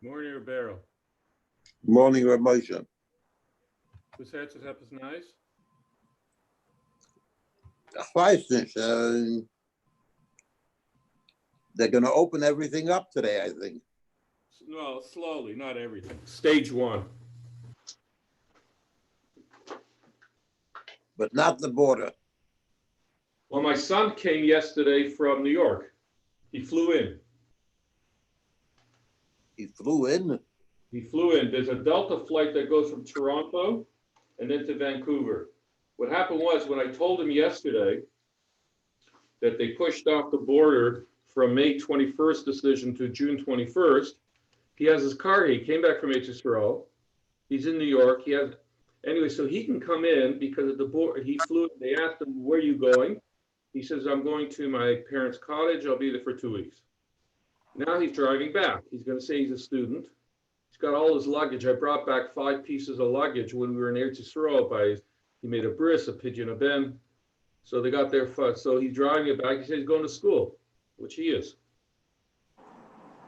Morning, Roberto. Morning, Ramosha. Was etwas nice? Ich weiß nicht. They're going to open everything up today, I think. No, slowly, not everything. Stage one. But not the border. Well, my son came yesterday from New York. He flew in. He flew in? He flew in. There's a Delta flight that goes from Toronto and then to Vancouver. What happened was when I told him yesterday that they pushed off the border from May 21st decision to June 21st, he has his car. He came back from HSRO. He's in New York. He has, anyway, so he can come in because of the border. He flew. They asked him, where are you going? He says, I'm going to my parents' cottage. I'll be there for 2 weeks. Now he's driving back. He's going to say he's a student. He's got all his luggage. I brought back 5 pieces of luggage when we were in Eretz Yisrael. He made a bris, a pidyon, a ben. So they got their fun. So he's driving it back. He says he's going to school, which he is.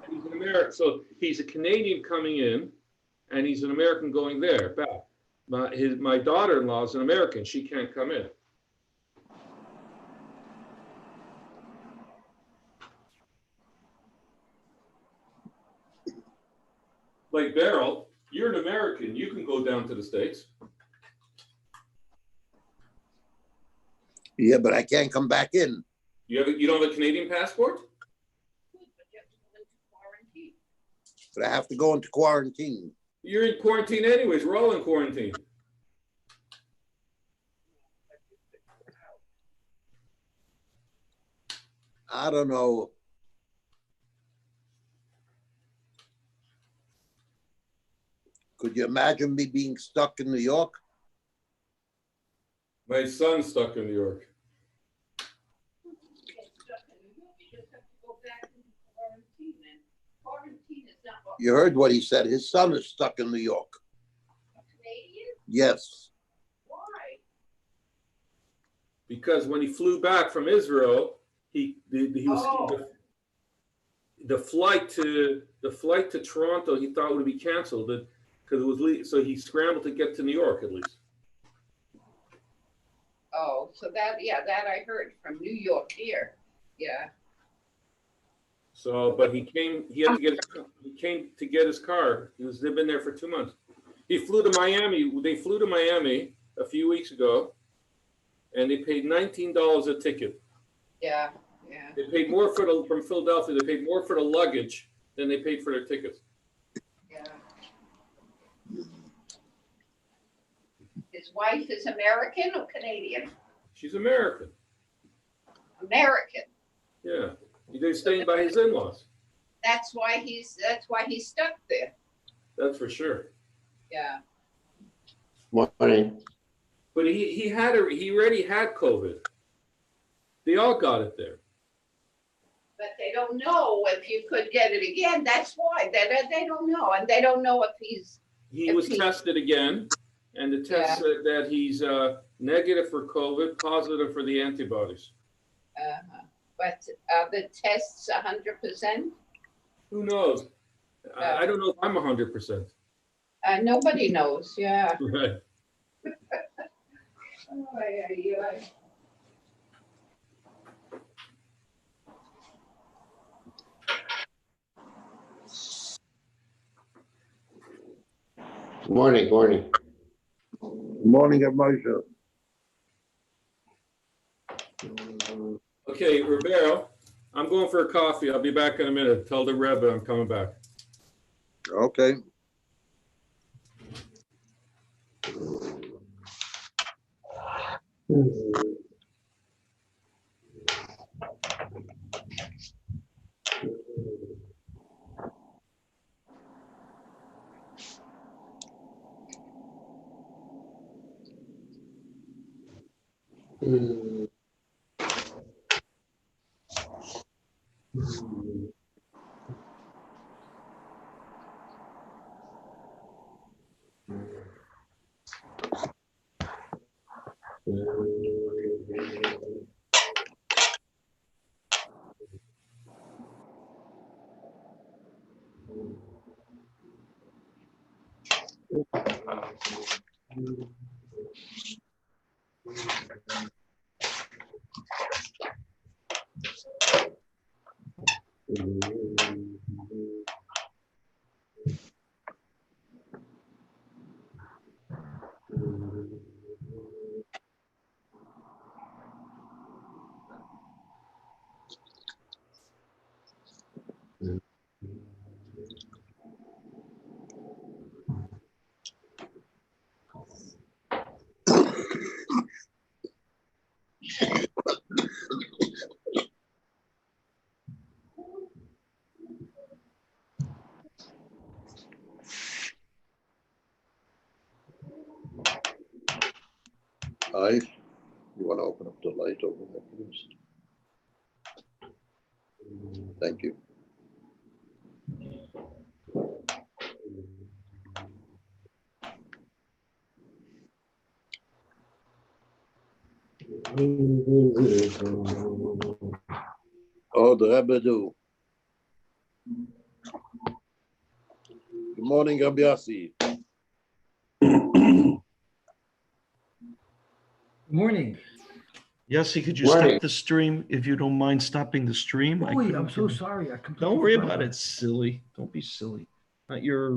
And he's an American. So he's a Canadian coming in, and he's an American going there, back. My daughter-in-law is an American. She can't come in. Like Beryl, you're an American. You can go down to the States. Yeah, but I can't come back in. You don't have a Canadian passport? But I have to go into quarantine. You're in quarantine anyways. We're all in quarantine. I don't know. Could you imagine me being stuck in New York? My son's stuck in New York. You heard what he said. His son is stuck in New York. Canadian? Yes. Why? Because when he flew back from Israel, he was the flight to Toronto. He thought would be canceled because it was so he scrambled to get to New York at least. Oh, so that I heard from New York here. Yeah. So, but he came to get his car. They've been there for 2 months. He flew to Miami. They flew to Miami a few weeks ago, and they paid $19 a ticket. Yeah. Yeah. They paid more for the from Philadelphia. They paid more for the luggage than they paid for their tickets. Yeah. His wife is American or Canadian? She's American. American. Yeah, he's staying by his in-laws. That's why he's stuck there. That's for sure. Yeah. Morning. But he already had COVID. They all got it there. But they don't know if you could get it again. That's why they don't know, and they don't know if He was tested again, and the test said that he's negative for COVID, positive for the antibodies. But are the tests 100%? Who knows? I don't know if I'm 100%. Nobody knows. Yeah. Right. Morning. Morning, Moshe. Okay, Ribeiro, I'm going for a coffee. I'll be back in a minute. Tell the Rebbe I'm coming back. Okay. Hi. You want to open up the light over there, please? Thank you. Oh, the Rebbe do. Good morning, Rabbi Yossi. Good morning. Yossi, could you Morning. stop the stream if you don't mind stopping the stream? Oh, I'm so sorry. I completely Don't worry forgot about it, silly. Don't be silly. Not your